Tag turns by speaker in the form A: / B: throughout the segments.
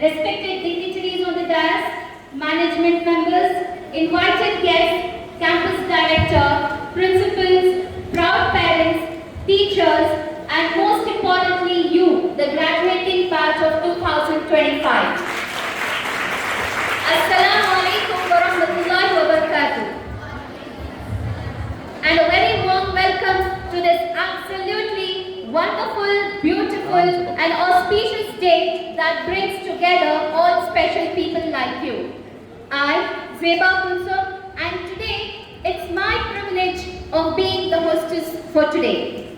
A: respected dignitaries on the dais, management members, invited guests, campus director, principals, proud parents, teachers, and most importantly you, the graduating batch of 2025. Assalamu alaikum wa rahmatullahi wa barakatuh. And a very warm welcome to this absolutely wonderful, beautiful and auspicious day that brings together all special people like you. I, Zeba Kulsum, and today it's my privilege of being the hostess for today.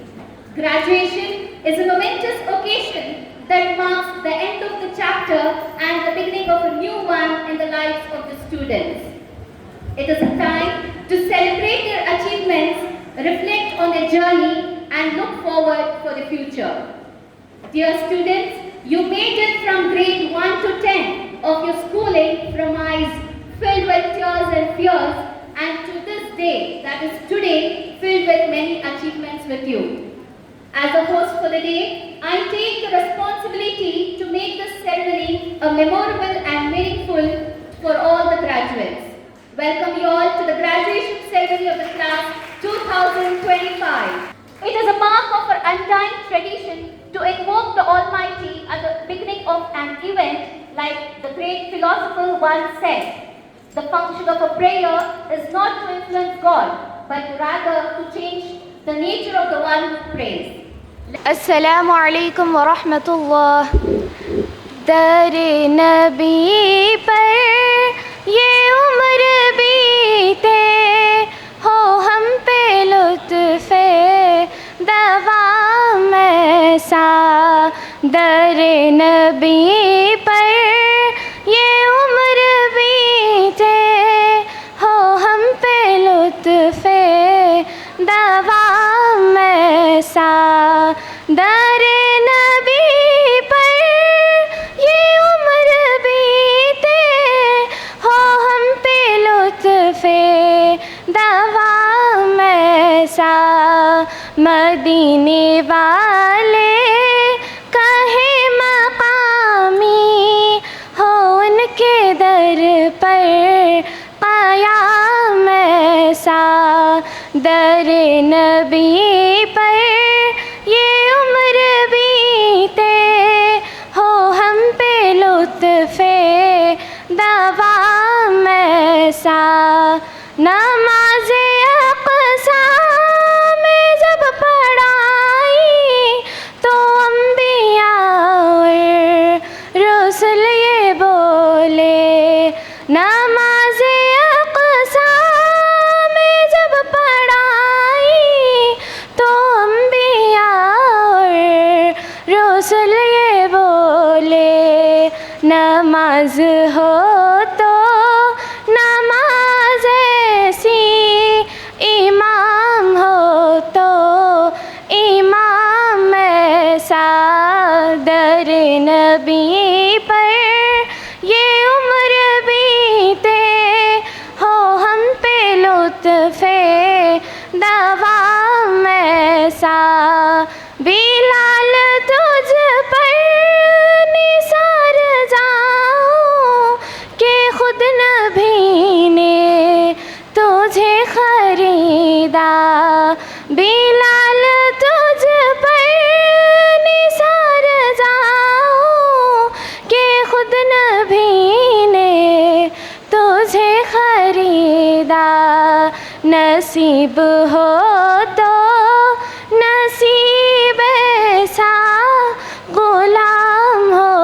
A: Graduation is a momentous occasion that marks the end of the chapter and the beginning of a new one in the lives of the students. It is a time to celebrate their achievements, reflect on their journey, and look forward for the future. Dear students, you made it from grade 1 to 10 of your schooling from eyes filled with tears and fears and to this day, that is today, filled with many achievements with you. As a host for the day, I take the responsibility to make this ceremony a memorable and meaningful for all the graduates. Welcome you all to the graduation ceremony of the class 2025. It is a mark of our undying tradition to invoke the Almighty at the beginning of an event, like the great philosopher once said. The function of a prayer is not to influence God, but rather to change the nature of the one who prays.
B: Assalamu alaikum wa rahmatullah. Dare Nabi par ye umr बीते हो हम पे लुत्फ़े दवाम ऐसा दरे नबी पर ये उम्र बीते हो हम पे लुत्फ़े दवाम ऐसा दरे नबी पर ये उम्र बीते हो हम पे लुत्फ़े दवाम ऐसा मदीने वाले कहे मकामी हो उनके दर पर क़याम ऐसा दर नबी पर ये उम्र बीते हो हम पे लुत्फ़े दवाम ऐसा नमाज़े अक़सा में जब पढ़ाई तो अम्बिया और रसूल ये बोले नमाज़े अक़सा में जब पढ़ाई तो अम्बिया और रसूल ये बोले नमाज हो तो नमाज ऐसी इमाम हो तो इमाम ऐसा दर नबी पर ये उम्र बीते हो हम पे लुत्फ़े दवाम ऐसा बिलाल तुझ पर निसार जाऊं कि खुद नबी ने तुझे खरीदा बिलाल तुझ पर निसार जाऊं कि खुद नबी ने तुझे खरीदा नसीब हो तो नसीब ऐसा गुलाम हो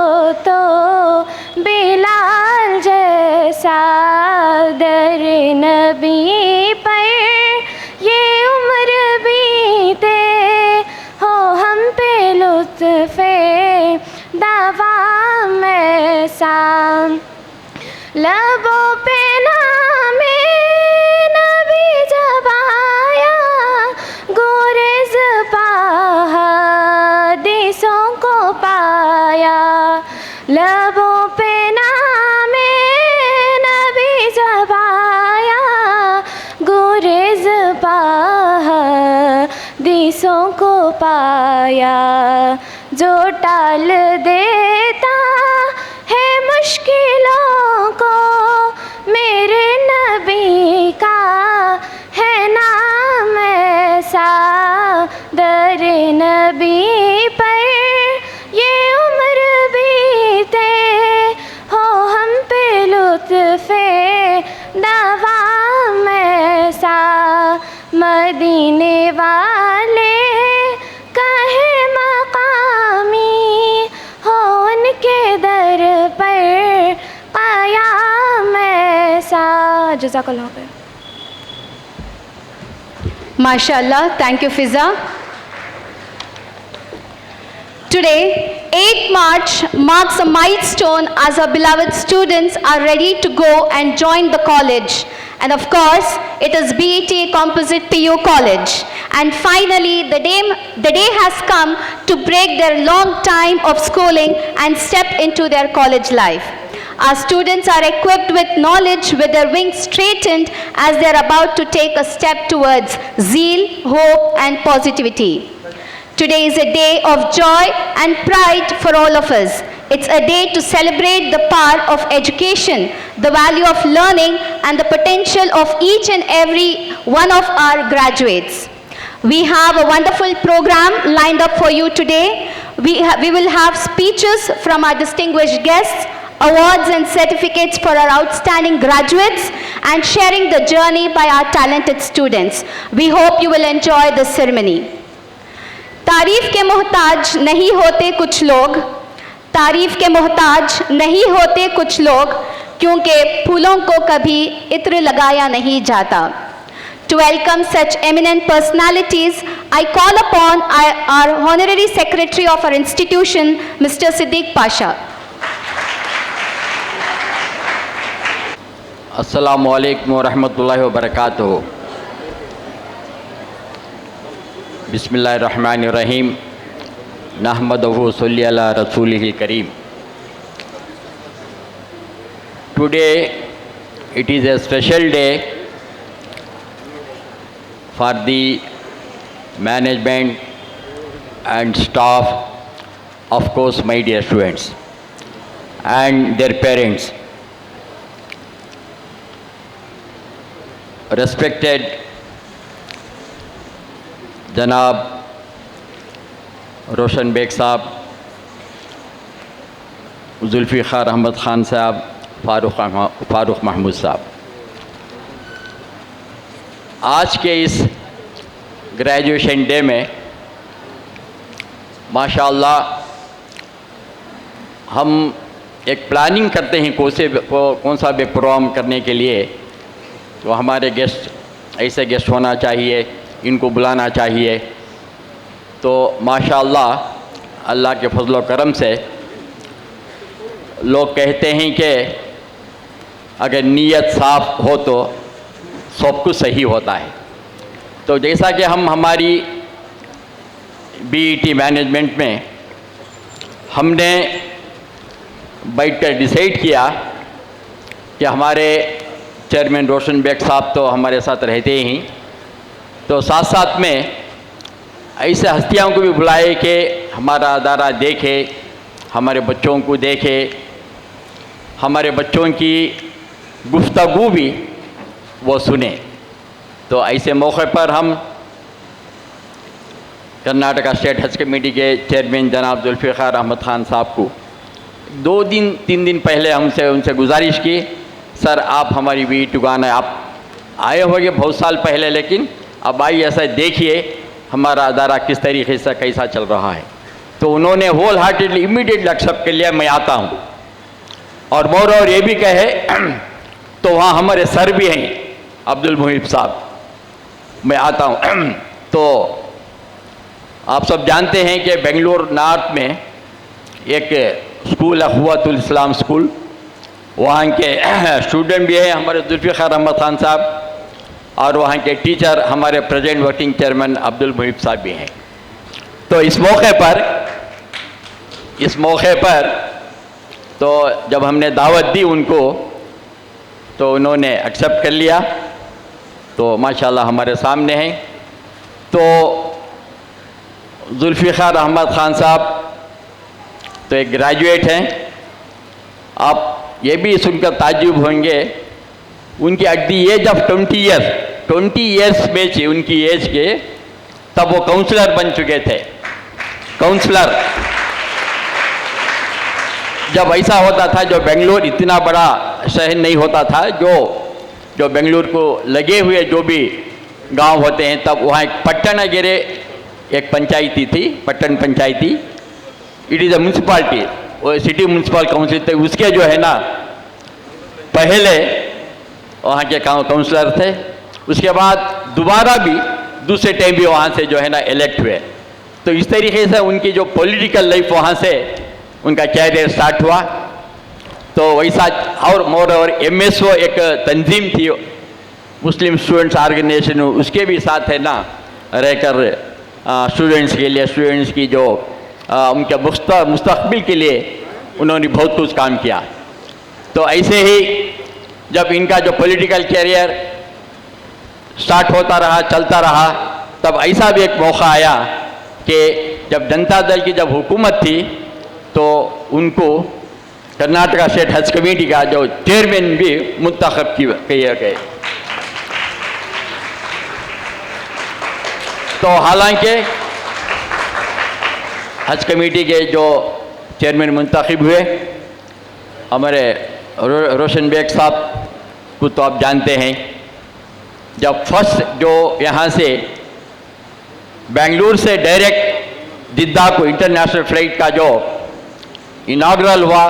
B: तो बिलाल जैसा दर नबी पर ये उम्र बीते हो हम पे लुत्फ़े दवाम ऐसा लबों पे नामे नबी जब आया गुरेज़ हदीसों को पाया लबों पे नामे नबी जब आया गुरेज़ हदीसों को पाया जो टाल देता है मुश्किलों को मेरे नबी का है नाम ऐसा दर नबी पर ये उम्र बीते हो हम पे लुत्फ़े दवाम ऐसा मदीने वाले कहे मकामी हो उनके दर पर क़याम ऐसा जज़ाकल्लाह खैर।
C: MashaAllah, thank you Fiza. Today, 8th March marks a milestone as our beloved students are ready to go and join the college. And of course, it is BET Composite PU College. And finally, the day has come to break their long time of schooling and step into their college life. Our students are equipped with knowledge with their wings straightened as they are about to take a step towards zeal, hope and positivity. Today is a day of joy and pride for all of us. It's a day to celebrate the power of education, the value of learning and the potential of each and every one of our graduates. We have a wonderful program lined up for you today. We will have speeches from our distinguished guests, awards and certificates for our outstanding graduates, and sharing the journey by our talented students. We hope you will enjoy the ceremony. तारीफ के मोहताज नहीं होते कुछ लोग, तारीफ के मोहताज नहीं होते कुछ लोग, क्योंकि फूलों को कभी इत्र लगाया नहीं जाता. To welcome such eminent personalities, I call upon our Honorary Secretary of our institution, Mr. Siddiq Pasha.
D: अस्सलामु अलैकुम वरहमतुल्लाहि वबरकातुहू. बिस्मिल्लाहिर्रहमानिर्रहीम. नहमदुहु सल्ली अला रसूलिहिल करीम. Today it is a special day for the management and staff, of course my dear students and their parents. Respected जनाब रोशन bag साहब, जुल्फ़िकार अहमद ख़ान साहब, फ़ारूक महमूद साहब, आज के इस ग्रेजुएशन डे में माशाअल्लाह हम एक प्लानिंग करते हैं कौन सा भी प्रोग्राम करने के लिए, तो हमारे गेस्ट ऐसे गेस्ट होना चाहिए, इनको बुलाना चाहिए. तो माशाअल्लाह अल्लाह के फजल व करम से लोग कहते हैं कि अगर नीयत साफ़ हो तो सब कुछ सही होता है. तो जैसा कि हम हमारी बीईटी मैनेजमेंट में हमने बैठकर डिसाइड किया कि हमारे चेयरमैन रोशन बेग साहब तो हमारे साथ रहते ही, तो साथ साथ में ऐसे हस्तियों को भी बुलाए कि हमारा अदारा देखे, हमारे बच्चों को देखे, हमारे बच्चों की गुफ्तगू भी वो सुने. तो ऐसे मौके पर हम कर्नाटका स्टेट हज कमेटी के चेयरमैन जनाब जुल्फ़िकार अहमद ख़ान साहब को 2-3 दिन पहले हमसे उनसे गुजारिश की, सर आप हमारी बीईटी को आना है. आप आए होंगे बहुत साल पहले, लेकिन अब आइए ऐसा देखिए हमारा अदारा किस तरीके से कैसा चल रहा है. तो उन्होंने होल हार्टेडली इमीडिएटली एक्सेप्ट कर लिया, मैं आता हूँ. और मोर और ये भी कहे तो वहाँ हमारे सर भी हैं अब्दुल मुहिब साहब, मैं आता हूँ. तो आप सब जानते हैं कि बेंगलुरु नॉर्थ में एक स्कूल है अख़ुवतुल इस्लाम स्कूल, वहाँ के स्टूडेंट भी हैं हमारे जुल्फ़िकार अहमद ख़ान साहब, और वहाँ के टीचर हमारे प्रेजेंट वर्किंग चेयरमैन अब्दुल मुहिब साहब भी हैं. तो इस मौके पर तो जब हमने दावत दी उनको तो उन्होंने एक्सेप्ट कर लिया. तो माशाल्लाह हमारे सामने हैं. तो जुल्फ़िकार अहमद ख़ान साहब तो एक ग्रेजुएट हैं. आप ये भी सुनकर ताज्जुब होंगे, उनकी at the age of 20 years में थी उनकी एज के, तब वो काउंसलर बन चुके थे. काउंसलर जब ऐसा होता था, जो बेंगलुरु इतना बड़ा शहर नहीं होता था, जो बेंगलुरु को लगे हुए जो भी गांव होते हैं, तब वहाँ एक पट्टनगेरे एक पंचायती थी, पट्टन पंचायती. इट इज़ अ म्यूनसिपालिटी, वो सिटी म्यूनसिपल काउंसिल थे. उसके जो है ना पहले वहाँ के काउंसलर थे. उसके बाद दोबारा भी दूसरे टाइम भी वहाँ से जो है ना इलेक्ट हुए. तो इस तरीके से उनकी जो पॉलिटिकल लाइफ वहाँ से उनका कैरियर स्टार्ट हुआ. तो वैसा और मोर और MSO एक तंजीम थी मुस्लिम स्टूडेंट्स ऑर्गेनाइजेशन, उसके भी साथ है ना रहकर स्टूडेंट्स के लिए, स्टूडेंट्स की जो उनके मुस्तकबिल के लिए उन्होंने बहुत कुछ काम किया. तो ऐसे ही जब इनका जो पॉलिटिकल कैरियर स्टार्ट होता रहा, चलता रहा, तब ऐसा भी एक मौका आया कि जब जनता दल की जब हुकूमत थी तो उनको कर्नाटका स्टेट हज कमेटी का जो चेयरमैन भी मुंतखब किए गए। तो हालांकि हज कमेटी के जो चेयरमैन मुंतखब हुए हमारे रोशन बेग साहब को तो आप जानते हैं, जब फर्स्ट जो यहाँ से बेंगलुरु से डायरेक्ट जिद्दा को इंटरनेशनल फ्लाइट का जो इनाग्रल हुआ,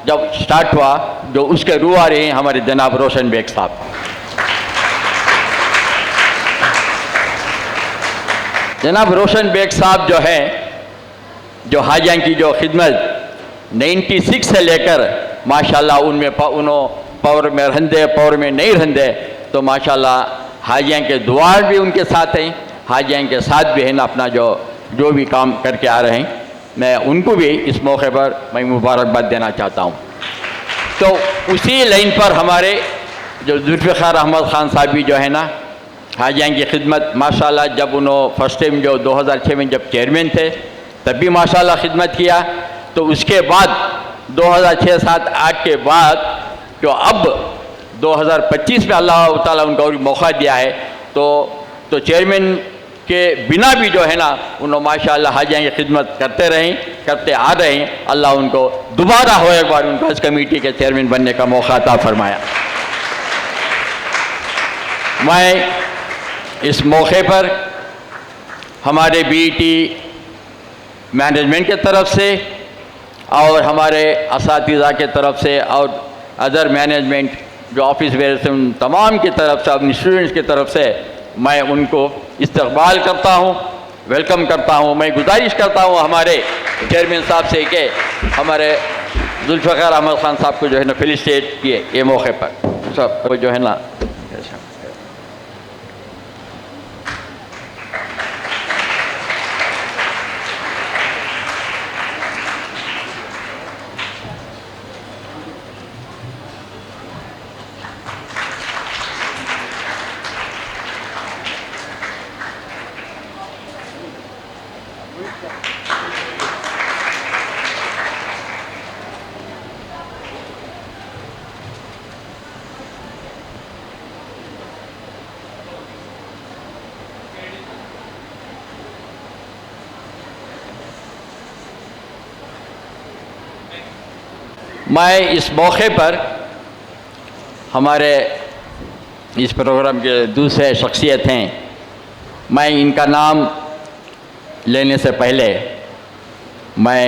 D: जब स्टार्ट हुआ, जो उसके रूह रहे हैं हमारे जनाब रोशन बेग साहब। जनाब रोशन बेग साहब जो है, जो हाजियाँ की जो खिदमत 96 से लेकर माशाल्लाह उनमें पावर में रहंदे, पावर में नहीं रहंदे, तो माशाल्लाह हाजियाँ के दुआ भी उनके साथ हैं, हाजियाँ के साथ भी है ना अपना जो भी काम करके आ रहे हैं। मैं उनको भी इस मौके पर मैं मुबारकबाद देना चाहता हूँ। तो उसी लाइन पर हमारे जो जुल्फ़िकार अहमद ख़ान साहब भी जो है ना, हाजियाँ की खिदमत माशाल्लाह, जब उन्होंने फर्स्ट टाइम जो 2006 में जब चेयरमैन थे तब भी माशाल्लाह खिदमत किया। तो उसके बाद 2006, 7, 8 के बाद जो अब 2025 में अल्लाह ताला उनको और मौका दिया है, तो चेयरमैन के बिना भी जो है ना उन्होंने माशाल्लाह हाजियाँ की खिदमत करते आ रहे हैं। अल्लाह उनको दोबारा हो एक बार उनको हज कमेटी के चेयरमैन बनने का मौका अता फरमाया। मैं इस मौके पर हमारे बीईटी मैनेजमेंट के तरफ से और हमारे असातिज़ा के तरफ से और अदर मैनेजमेंट जो ऑफिस वेयर से उन तमाम की तरफ से, अपनी स्टूडेंट्स की तरफ से मैं उनको इस्तकबाल करता हूँ, वेलकम करता हूँ। मैं गुजारिश करता हूँ हमारे चेयरमैन साहब से कि हमारे जुल्फ़िकार अहमद ख़ान साहब को जो है ना फेलिसिटेट किए ये मौके पर सब जो है ना। मैं इस मौके पर हमारे इस प्रोग्राम के दूसरे शख्सियत हैं, मैं इनका नाम लेने से पहले मैं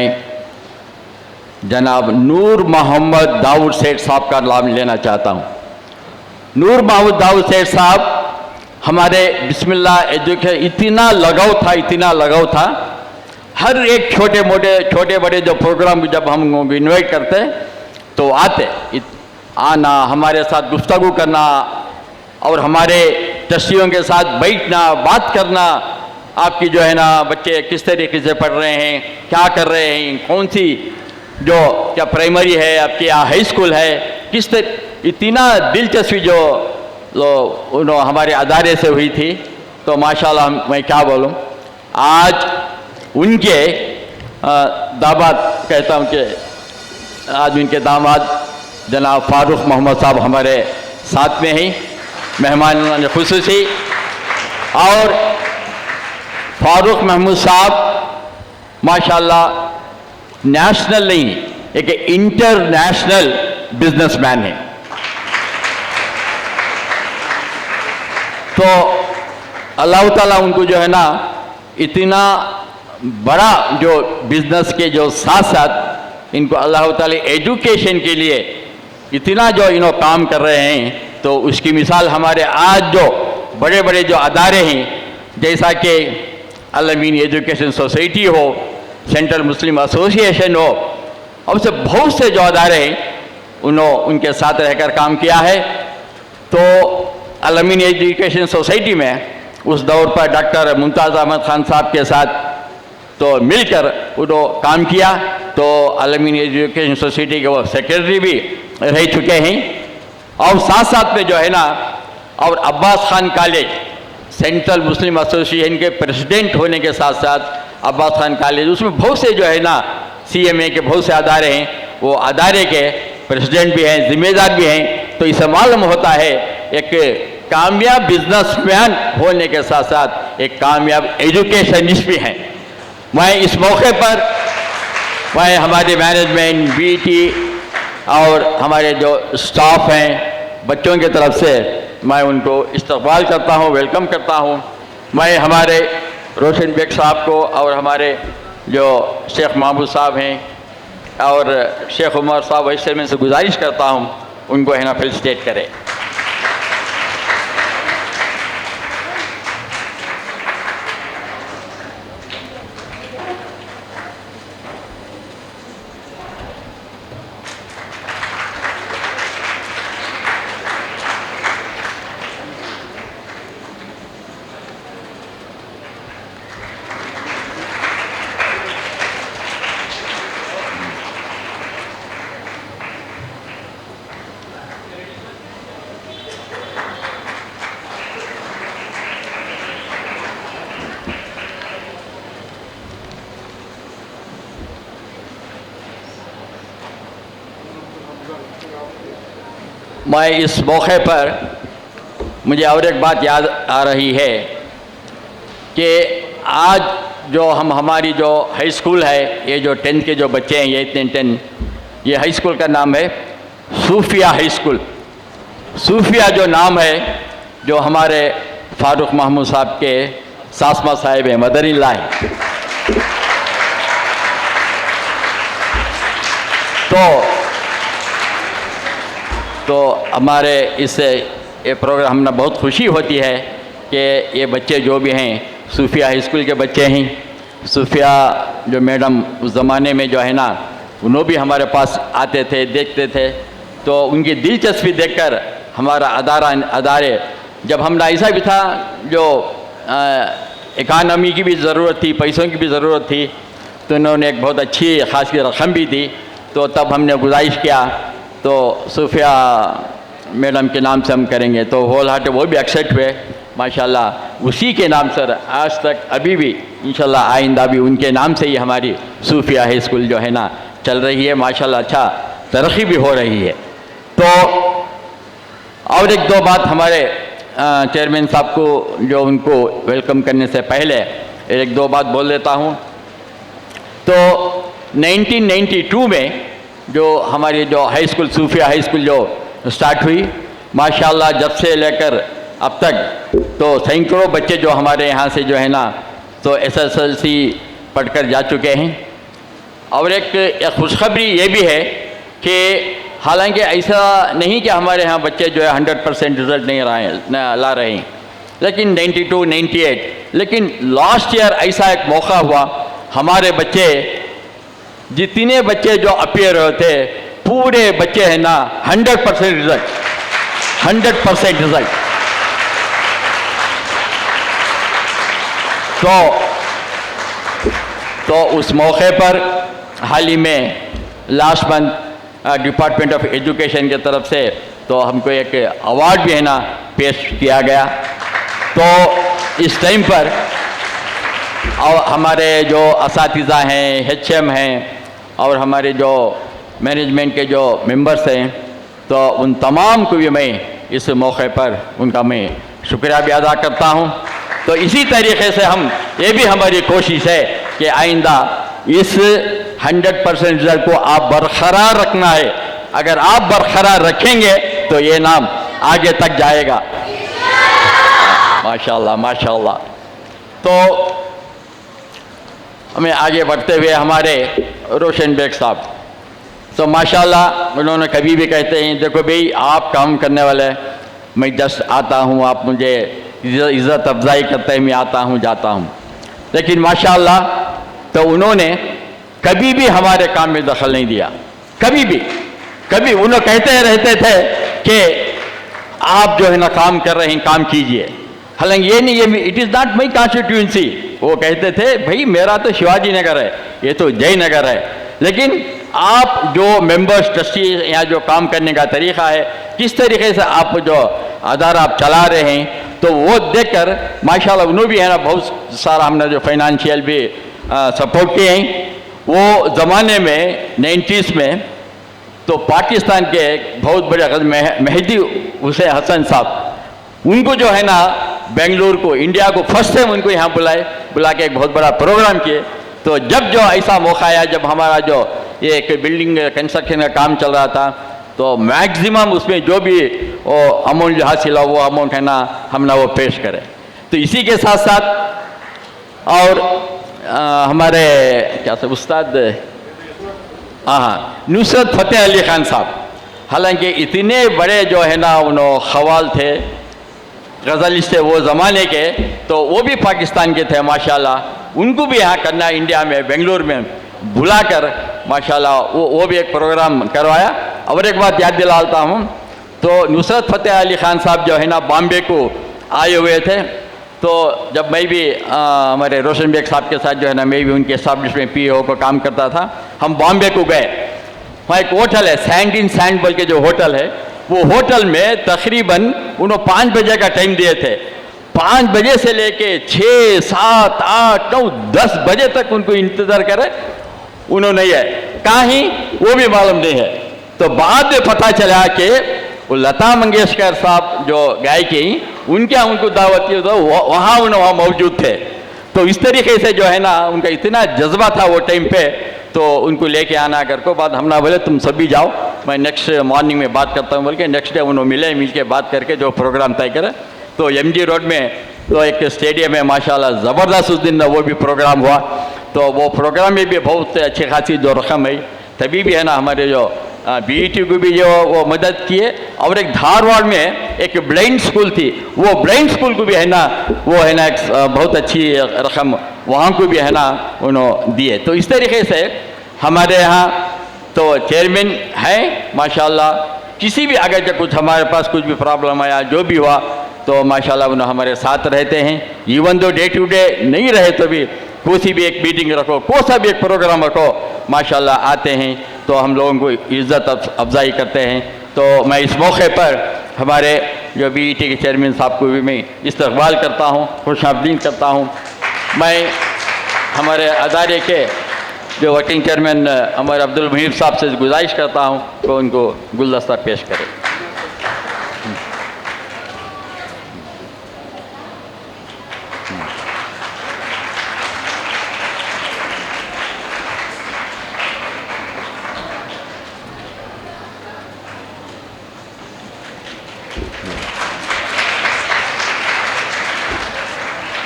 D: जनाब नूर मोहम्मद दाऊद सेठ साहब का नाम लेना चाहता हूँ। नूर मोहम्मद दाऊद सेठ साहब हमारे बिस्मिल्लाह एजुकेशन इतना लगाव था, हर एक छोटे बड़े जो प्रोग्राम जब हम इन्वाइट करते तो आना, हमारे साथ गुफ्तगू करना और हमारे ट्रस्टियों के साथ बैठना, बात करना, आपकी जो है ना बच्चे किस तरीके से पढ़ रहे हैं, क्या कर रहे हैं, कौन सी जो क्या प्राइमरी है आपकी या हाई स्कूल है, किस तरह इतना दिलचस्पी जो उन्होंने हमारे अदारे से हुई थी। तो माशाल्लाह मैं क्या बोलूँ, आज उनके दामाद कहता हूँ कि आज उनके दामाद जनाब फारूक मोहम्मद साहब हमारे साथ में ही मेहमान खुसूसी, और फारूक महमूद साहब माशाल्लाह नेशनल नहीं एक इंटरनेशनल बिजनेसमैन है। तो अल्लाह ताला उनको जो है ना इतना बड़ा जो बिजनेस के जो साथ साथ इनको अल्लाह ताला एजुकेशन के लिए इतना जो काम कर रहे हैं, तो उसकी मिसाल हमारे आज जो बड़े बड़े जो अदारे हैं, जैसा कि अल-अमीन एजुकेशन सोसाइटी हो, सेंट्रल मुस्लिम एसोसिएशन हो, और से बहुत से जो अदारे हैं उनके साथ रहकर काम किया है। तो अल-अमीन एजुकेशन सोसाइटी में उस दौर पर डॉक्टर मुमताज़ अहमद ख़ान साहब के साथ तो मिलकर उन्होंने काम किया। तो अल-अमीन एजुकेशन सोसाइटी के वो सेक्रेटरी भी रह चुके हैं। और साथ साथ में जो है ना, और अब्बास खान कॉलेज, सेंट्रल मुस्लिम एसोसिएशन के प्रेसिडेंट होने के साथ साथ अब्बास खान कॉलेज, उसमें बहुत से जो है ना CMA के बहुत से अदारे हैं, वो अदारे के प्रेसिडेंट भी हैं, जिम्मेदार भी हैं। तो इससे मालूम होता है एक कामयाब बिजनेसमैन होने के साथ साथ एक कामयाब एजुकेशनिस्ट भी हैं। मैं इस मौके पर मैं हमारे मैनेजमेंट, BET और हमारे जो स्टाफ हैं बच्चों की तरफ से मैं उनको इस्तकबाल करता हूँ, वेलकम करता हूँ। मैं हमारे रोशन बेग साहब को और हमारे जो शेख महमूद साहब हैं और शेख उमर साहब वाइस चेयरमैन से गुजारिश करता हूँ उनको है ना फेलिसिटेट करें। मैं इस मौके पर मुझे और एक बात याद आ रही है कि आज जो हमारी जो हाई स्कूल है, ये जो 10th के जो बच्चे हैं, ये 10, ये हाई स्कूल का नाम है सूफिया हाई स्कूल। सूफिया जो नाम है, जो हमारे फारूक महमूद साहब के सासमा साहिब हैं, मदर इन लॉ है। तो हमारे इस ये प्रोग्राम हमें बहुत खुशी होती है कि ये बच्चे जो भी हैं सूफिया हाई स्कूल के बच्चे हैं। सूफिया जो मैडम उस ज़माने में जो है ना, उन्होंने भी हमारे पास आते थे, देखते थे, तो उनकी दिलचस्पी देखकर हमारा अदारे जब हमने ऐसा भी था जो इकानमी की भी ज़रूरत थी, पैसों की भी ज़रूरत थी, तो उन्होंने एक बहुत अच्छी खासी रकम भी दी। तो तब हमने गुजारिश किया तो सूफिया मैडम के नाम से हम करेंगे, तो होल हार्ट वो भी एक्सेप्ट हुए माशाल्लाह। उसी के नाम से आज तक अभी भी इंशाल्लाह आइंदा भी उनके नाम से ही हमारी सूफिया हाई स्कूल जो है ना चल रही है माशाल्लाह, अच्छा तरक्की भी हो रही है। तो और एक दो बात हमारे चेयरमैन साहब को जो उनको वेलकम करने से पहले एक दो बात बोल देता हूँ। तो 1992 में जो हमारी जो हाई स्कूल सूफिया हाई स्कूल जो स्टार्ट हुई माशाल्लाह, जब से लेकर अब तक तो सैकड़ों बच्चे जो हमारे यहाँ से जो है ना तो SSLC पढ़कर जा चुके हैं। और एक खुशखबरी ये भी है कि हालांकि ऐसा नहीं कि हमारे यहाँ बच्चे जो है 100% रिज़ल्ट नहीं ला रहे हैं, लेकिन 92, 98, लेकिन लास्ट ईयर ऐसा एक मौका हुआ, हमारे बच्चे जितने बच्चे जो अपीयर होते पूरे बच्चे हैं ना 100% रिज़ल्ट, 100% रिज़ल्ट। तो उस मौके पर हाल ही में last month department of education की तरफ से तो हमको एक अवार्ड भी है ना पेश किया गया। तो इस टाइम पर और हमारे जो असातिज़ा हैं, HM हैं और हमारे जो मैनेजमेंट के जो मेंबर्स हैं, तो उन तमाम को भी मैं इस मौके पर उनका मैं शुक्रिया भी अदा करता हूं। तो इसी तरीके से हम ये भी हमारी कोशिश है कि आइंदा इस 100% रिजल्ट को आप बरकरार रखना है। अगर आप बरकरार रखेंगे तो ये नाम आगे तक जाएगा माशाल्लाह माशाल्लाह। तो हमें आगे बढ़ते हुए हमारे रोशन बेग साहब, तो माशाल्लाह उन्होंने कभी भी कहते हैं देखो भाई आप काम करने वाले, मैं जस्ट आता हूँ, आप मुझे इज़्ज़त अफजाई करते हैं, मैं आता हूँ जाता हूँ, लेकिन माशाल्लाह तो उन्होंने कभी भी हमारे काम में दखल नहीं दिया। कभी उन्होंने कहते रहते थे कि आप जो है ना काम कर रहे हैं काम कीजिए। हालांकि ये नहीं, ये it is not my constituency, वो कहते थे भाई मेरा तो शिवाजी नगर है, ये तो जयनगर है, लेकिन आप जो मेंबर्स ट्रस्टी यहाँ जो काम करने का तरीक़ा है, किस तरीके से आप जो अदारा आप चला रहे हैं, तो वो देखकर माशाल्लाह उन्होंने भी है ना बहुत सारा हमने जो फाइनेंशियल भी सपोर्ट किए हैं। वो ज़माने में 90s में तो पाकिस्तान के एक बहुत बड़े मेहदी हुसैन हसन साहब, उनको जो है ना बेंगलुरु को, इंडिया को फर्स्ट टाइम उनको यहाँ बुला के एक बहुत बड़ा प्रोग्राम किए। तो जब जो ऐसा मौका आया, जब हमारा जो ये एक बिल्डिंग कंस्ट्रक्शन का काम चल रहा था, तो मैक्सिमम उसमें जो भी वो अमाउंट हासिल हुआ वो अमाउंट है ना हम ना वो पेश करें। तो इसी के साथ साथ और हमारे क्या सब उस्ताद हाँ नुसरत फ़तेह अली ख़ान साहब, हालांकि इतने बड़े जो है ना उन्होंने ख़वाल थे, गज़लिस्ट थे वो ज़माने के, तो वो भी पाकिस्तान के थे माशाल्लाह। उनको भी यहाँ करना इंडिया में बेंगलुरु में बुलाकर माशाल्लाह वो भी एक प्रोग्राम करवाया। और एक बात याद दिलाता हूँ, तो नुसरत फ़तेह अली ख़ान साहब जो है ना बॉम्बे को आए हुए थे, तो जब मैं भी हमारे रोशन बेग साहब के साथ जो है ना मैं भी उनके एस्टाब्लिशमेंट PO को काम करता था, हम बॉम्बे को गए। वहाँ एक होटल है सैंड इन सैंड बोल के जो होटल है, वो होटल में तकरीबन उन्होंने 5 बजे का टाइम दिए थे। 5 बजे से लेके 6, 7, 8, 9, 10 बजे तक उनको इंतज़ार करे, उन्होंने नहीं है कहाँ ही वो भी मालूम नहीं है। तो बाद में पता चला कि वो लता मंगेशकर साहब जो गायकी उनके यहाँ उनको दावत की, तो वहाँ उन्होंने मौजूद थे। तो इस तरीके से जो है ना उनका इतना जज्बा था वो टाइम पे, तो उनको लेके आना कर को बाद हम ना बोले तुम सभी जाओ, मैं नेक्स्ट मॉर्निंग में बात करता हूँ बोल के नेक्स्ट डे उन्होंने मिल के बात करके जो प्रोग्राम तय करे। तो MG रोड में तो एक स्टेडियम है माशाल्लाह, ज़बरदस्त उस दिन वो भी प्रोग्राम हुआ। तो वो प्रोग्राम में भी बहुत अच्छी खासी जो रकम है, तभी भी है ना हमारे जो BET को भी जो वो मदद किए। और एक धारवाड़ में एक ब्लाइंड स्कूल थी, वो ब्लाइंड स्कूल को भी है ना वो है ना एक बहुत अच्छी रकम वहाँ को भी है ना उन्होंने दिए। तो इस तरीके से हमारे यहाँ तो चेयरमैन है माशाल्लाह, किसी भी अगर जब कुछ हमारे पास कुछ भी प्रॉब्लम आया जो भी हुआ तो माशाल्लाह उन्हें हमारे साथ रहते हैं। Even though day to day नहीं रहे तो भी कोई भी एक मीटिंग रखो, कोई सा भी एक प्रोग्राम रखो, माशाल्लाह आते हैं, तो हम लोगों को इज़्ज़त अफजाई करते हैं। तो मैं इस मौके पर हमारे जो BET के चेयरमैन साहब को भी मैं इस्तकबाल करता हूँ, खुशामदीद करता हूँ। मैं हमारे अदारे के जो वर्किंग चेयरमैन हमारे अब्दुल मुहीब साहब से गुजारिश करता हूँ कि उनको गुलदस्ता पेश करें।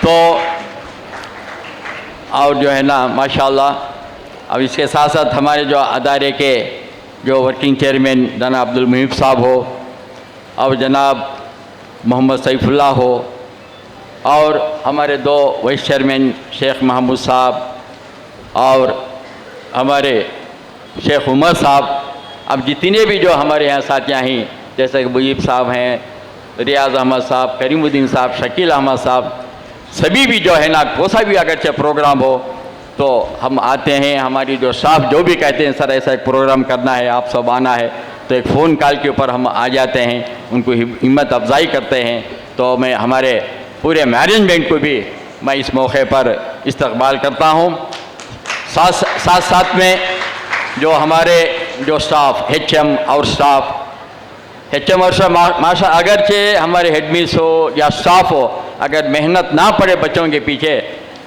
D: तो और जो है ना माशाल्लाह अब इसके साथ साथ हमारे जो अदारे के जो वर्किंग चेयरमैन जनाब अब्दुल मुहीब साहब हो और जनाब मोहम्मद सैफुल्लाह हो और हमारे 2 वाइस चेयरमैन शेख महमूद साहब और हमारे शेख उमर साहब, अब जितने भी जो हमारे यहाँ साथियाँ हैं जैसे कि मुजीब साहब हैं, रियाज अहमद साहब, करीमुद्दीन साहब, शकील अहमद साहब, सभी भी जो है ना कोसा भी अगरचे प्रोग्राम हो तो हम आते हैं। हमारी जो स्टाफ जो भी कहते हैं सर ऐसा एक प्रोग्राम करना है, आप सब आना है, तो एक फ़ोन कॉल के ऊपर हम आ जाते हैं, उनको हिम्मत अफजाई करते हैं। तो मैं हमारे पूरे मैनेजमेंट को भी मैं इस मौके पर इस्तकबाल करता हूँ। साथ में जो हमारे जो स्टाफ HM और माशा अगरचे हमारे हेडमिस हो या स्टाफ हो, अगर मेहनत ना पड़े बच्चों के पीछे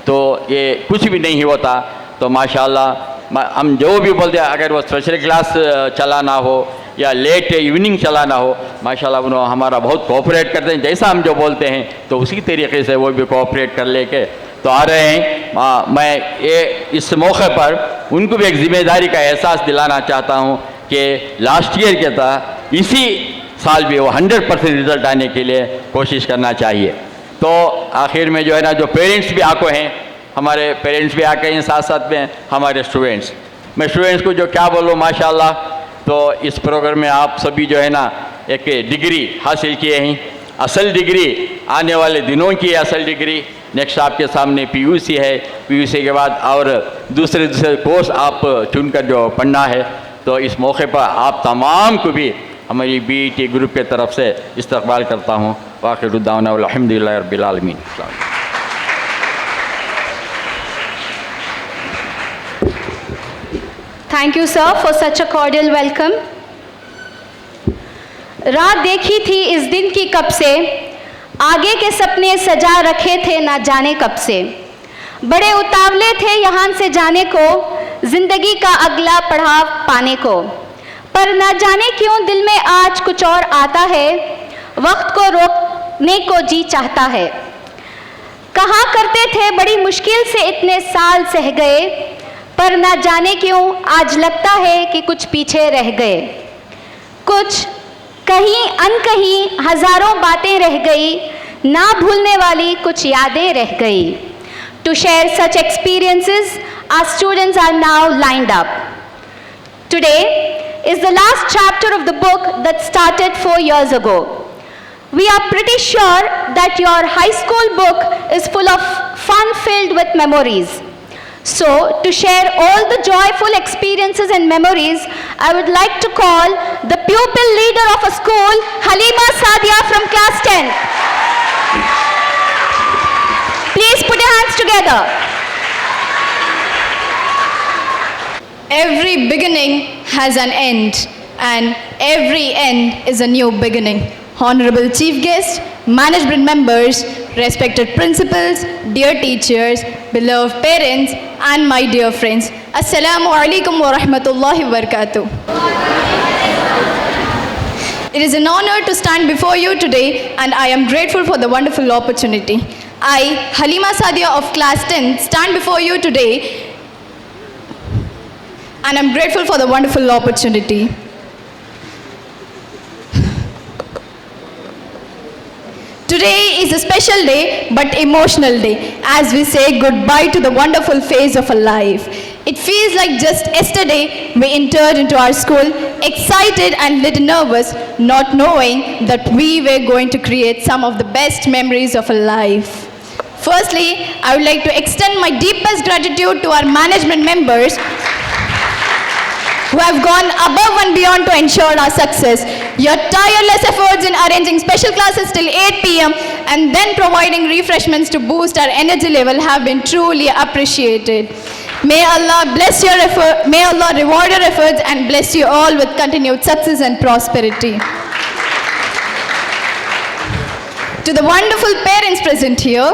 D: तो ये कुछ भी नहीं होता। तो माशाल्लाह हम जो भी बोलते हैं, अगर वो स्पेशल क्लास चलाना हो या लेट इवनिंग चलाना हो, माशाल्लाह उन्होंने हमारा बहुत कोऑपरेट करते हैं। जैसा हम जो बोलते हैं तो उसी तरीके से वो भी कोऑपरेट कर लेके तो आ रहे हैं। मैं ये इस मौके पर उनको भी एक ज़िम्मेदारी का एहसास दिलाना चाहता हूँ कि लास्ट ईयर के था इसी साल भी वो 100% रिज़ल्ट आने के लिए कोशिश करना चाहिए। तो आखिर में जो है ना जो पेरेंट्स भी आके हैं, हमारे पेरेंट्स भी आके हैं, साथ साथ में हमारे स्टूडेंट्स, मैं स्टूडेंट्स को जो क्या बोलूँ माशाल्लाह, तो इस प्रोग्राम में आप सभी जो है ना एक डिग्री हासिल किए हैं। असल डिग्री आने वाले दिनों की असल डिग्री। नेक्स्ट आपके सामने पीयूसी है, पीयूसी के बाद और दूसरे कोर्स आप चुनकर जो पढ़ना है। तो इस मौके पर आप तमाम को भी हमारी बीईटी ग्रुप के तरफ से इस्तकबाल करता हूँ। वाक़िअ दावना अल्हम्दुलिल्लाह रब्बिल आलमीन।
C: Thank you, sir, for such a cordial welcome. रात देखी थी इस दिन की कब से, आगे के सपने सजा रखे थे ना जाने कब से। बड़े उतावले थे यहाँ से जाने को, जिंदगी का अगला पड़ाव पाने को। पर ना जाने क्यों दिल में आज कुछ और आता है, वक्त को रोकने को जी चाहता है। कहा करते थे बड़ी मुश्किल से इतने साल सह गए, पर ना जाने क्यों आज लगता है कि कुछ पीछे रह गए। कुछ कहीं अनकहीं हजारों बातें रह गई, ना भूलने वाली कुछ यादें रह गई। To share such experiences, our students are now lined up. Today is the last chapter of the book that started 4 years ago. We are pretty sure that your high school book is full of fun filled with memories. So, to share all the joyful experiences and memories, I would like to call the pupil leader of a school, Halima Sadia from class 10. Please put your hands together.
E: Every beginning has an end, and every end is a new beginning. Honorable Chief Guest, management members, respected principals, dear teachers, beloved parents, and my dear friends. Assalamu alaikum wa rahmatullahi wa barakatuh. It is an honor to stand before you today, and I am grateful for the wonderful opportunity. I, Halima Sadia of class 10, stand before you today, and I'm grateful for the wonderful opportunity. Today is a special day, but emotional day, as we say goodbye to the wonderful phase of our life. It feels like just yesterday we entered into our school, excited and little nervous, not knowing that we were going to create some of the best memories of our life. Firstly, I would like to extend my deepest gratitude to our management members who have gone above and beyond to ensure our success. Your tireless efforts in arranging special classes till 8 p.m. and then providing refreshments to boost our energy level have been truly appreciated. May Allah bless your effort, may Allah reward your efforts and bless you all with continued success and prosperity. To the wonderful parents present here,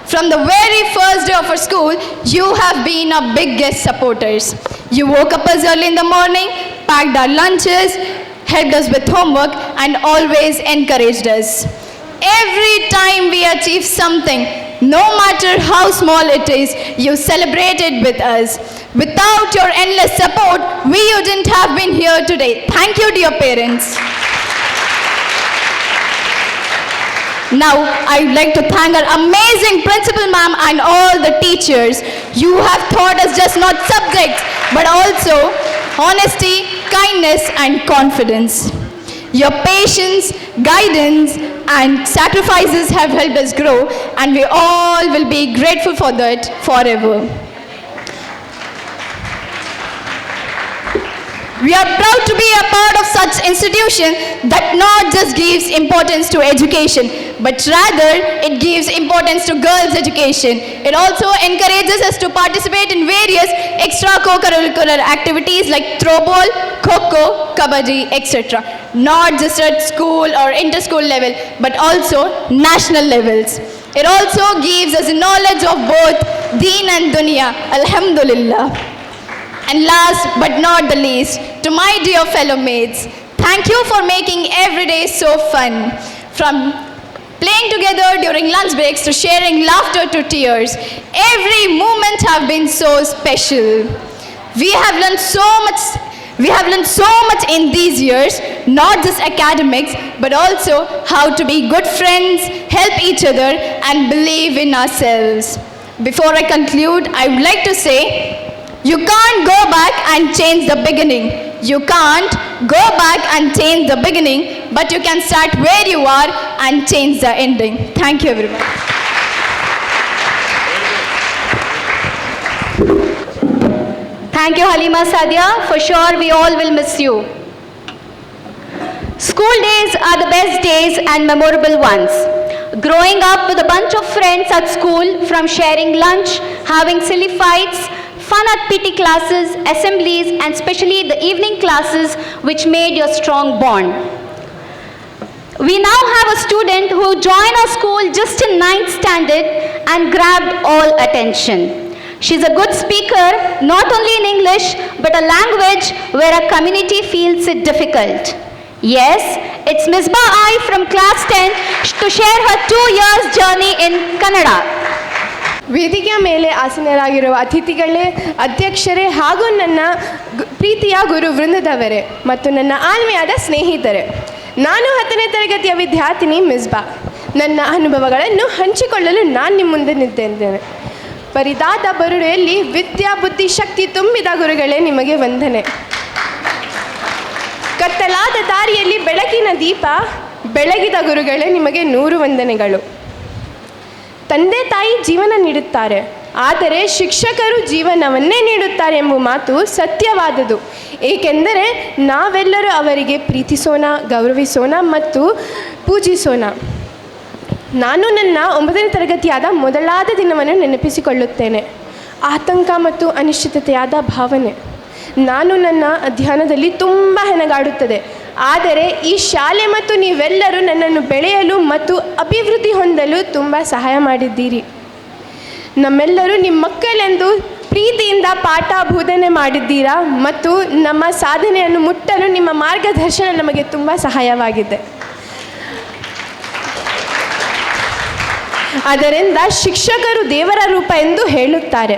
E: from the very first day of our school, you have been our biggest supporters. You woke up us early in the morning, packed our lunches, helped us with homework, and always encouraged us. Every time we achieved something, no matter how small it is, you celebrated with us. Without your endless support, we wouldn't have been here today. Thank you, dear parents. Now, I would like to thank our amazing principal ma'am and all the teachers. You have taught us just not subjects, but also honesty, kindness, and confidence. Your patience, guidance, and sacrifices have helped us grow, and we all will be grateful for that forever. We are proud to be a part of such institution that not just gives importance to education, but rather it gives importance to girls' education. It also encourages us to participate in various extracurricular activities like throwball, kho-kho, kabaddi, etc. Not just at school or inter-school level, but also national levels. It also gives us knowledge of both deen and dunya. Alhamdulillah. And last but not the least, to my dear fellow mates, thank you for making every day so fun. From playing together during lunch breaks to sharing laughter to tears, every moment have been so special. We have learned so much in these years, not just academics, but also how to be good friends, help each other, and believe in ourselves. Before I conclude, I would like to say, you can't go back and change the beginning. You can't go back and change the beginning, but you can start where you are and change the ending. Thank you, everyone.
C: Thank you, Halima Sadia. For sure, we all will miss you. School days are the best days and memorable ones. Growing up with a bunch of friends at school, from sharing lunch, having silly fights, fun at PT classes, assemblies, and especially the evening classes, which made your strong bond. We now have a student who joined our school just in 9th standard and grabbed all attention. She's a good speaker, not only in English, but a language where a community feels it difficult. Yes, it's Misbah I from class 10 to share her 2 years journey in Kannada.
F: ವೇದಿಕೆಯ ಮೇಲೆ ಆಸೀನರಾಗಿರುವ ಅತಿಥಿಗಳೇ, ಅಧ್ಯಕ್ಷರೇ ಹಾಗೂ ನನ್ನ ಪ್ರೀತಿಯ ಗುರು ವೃಂದದವರೇ ಮತ್ತು ನನ್ನ ಆತ್ಮೀಯದ ಸ್ನೇಹಿತರೆ, ನಾನು 10ನೇ ತರಗತಿಯ ವಿದ್ಯಾರ್ಥಿನಿ ಮಿಸ್ಬಾ. ನನ್ನ ಅನುಭವಗಳನ್ನು ಹಂಚಿಕೊಳ್ಳಲು ನಾನು ನಿಮ್ಮ ಮುಂದೆ ನಿಂತಿದ್ದೇನೆ. ಬರಿದಾದ ಬರುಡೆಯಲ್ಲಿ ವಿದ್ಯಾ ಬುದ್ಧಿ ಶಕ್ತಿ ತುಂಬಿದ ಗುರುಗಳೇ ನಿಮಗೆ ವಂದನೆ. ಕತ್ತಲಾದ ದಾರಿಯಲ್ಲಿ ಬೆಳಕಿನ ದೀಪ ಬೆಳಗಿದ ಗುರುಗಳೇ ನಿಮಗೆ 100 ವಂದನೆಗಳು. ತಂದೆ ತಾಯಿ ಜೀವನ ನೀಡುತ್ತಾರೆ, ಆದರೆ ಶಿಕ್ಷಕರು ಜೀವನವನ್ನೇ ನೀಡುತ್ತಾರೆ ಎಂಬ ಮಾತು ಸತ್ಯವಾದುದು. ಏಕೆಂದರೆ ನಾವೆಲ್ಲರೂ ಅವರಿಗೆ ಪ್ರೀತಿಸೋಣ, ಗೌರವಿಸೋಣ ಮತ್ತು ಪೂಜಿಸೋಣ. ನಾನು ನನ್ನ 9ನೇ ತರಗತಿಯಾದ ಮೊದಲಾದ ದಿನವನ್ನು ನೆನಪಿಸಿಕೊಳ್ಳುತ್ತೇನೆ. ಆತಂಕ ಮತ್ತು ಅನಿಶ್ಚಿತತೆಯಾದ ಭಾವನೆ. ನಾನು ನನ್ನ ಅಧ್ಯಯನದಲ್ಲಿ ತುಂಬ ಹೆಣಗಾಡುತ್ತದೆ, ಆದರೆ ಈ ಶಾಲೆ ಮತ್ತು ನೀವೆಲ್ಲರೂ ನನ್ನನ್ನು ಬೆಳೆಯಲು ಮತ್ತು ಅಭಿವೃದ್ಧಿ ಹೊಂದಲು ತುಂಬ ಸಹಾಯ ಮಾಡಿದ್ದೀರಿ. ನಮ್ಮೆಲ್ಲರೂ ನಿಮ್ಮ ಮಕ್ಕಳೆಂದು ಪ್ರೀತಿಯಿಂದ ಪಾಠ ಬೋಧನೆ ಮಾಡಿದ್ದೀರಾ ಮತ್ತು ನಮ್ಮ ಸಾಧನೆಯನ್ನು ಮುಟ್ಟಲು ನಿಮ್ಮ ಮಾರ್ಗದರ್ಶನ ನಮಗೆ ತುಂಬ ಸಹಾಯವಾಗಿದೆ. ಆದ್ದರಿಂದ ಶಿಕ್ಷಕರು ದೇವರ ರೂಪ ಎಂದು ಹೇಳುತ್ತಾರೆ.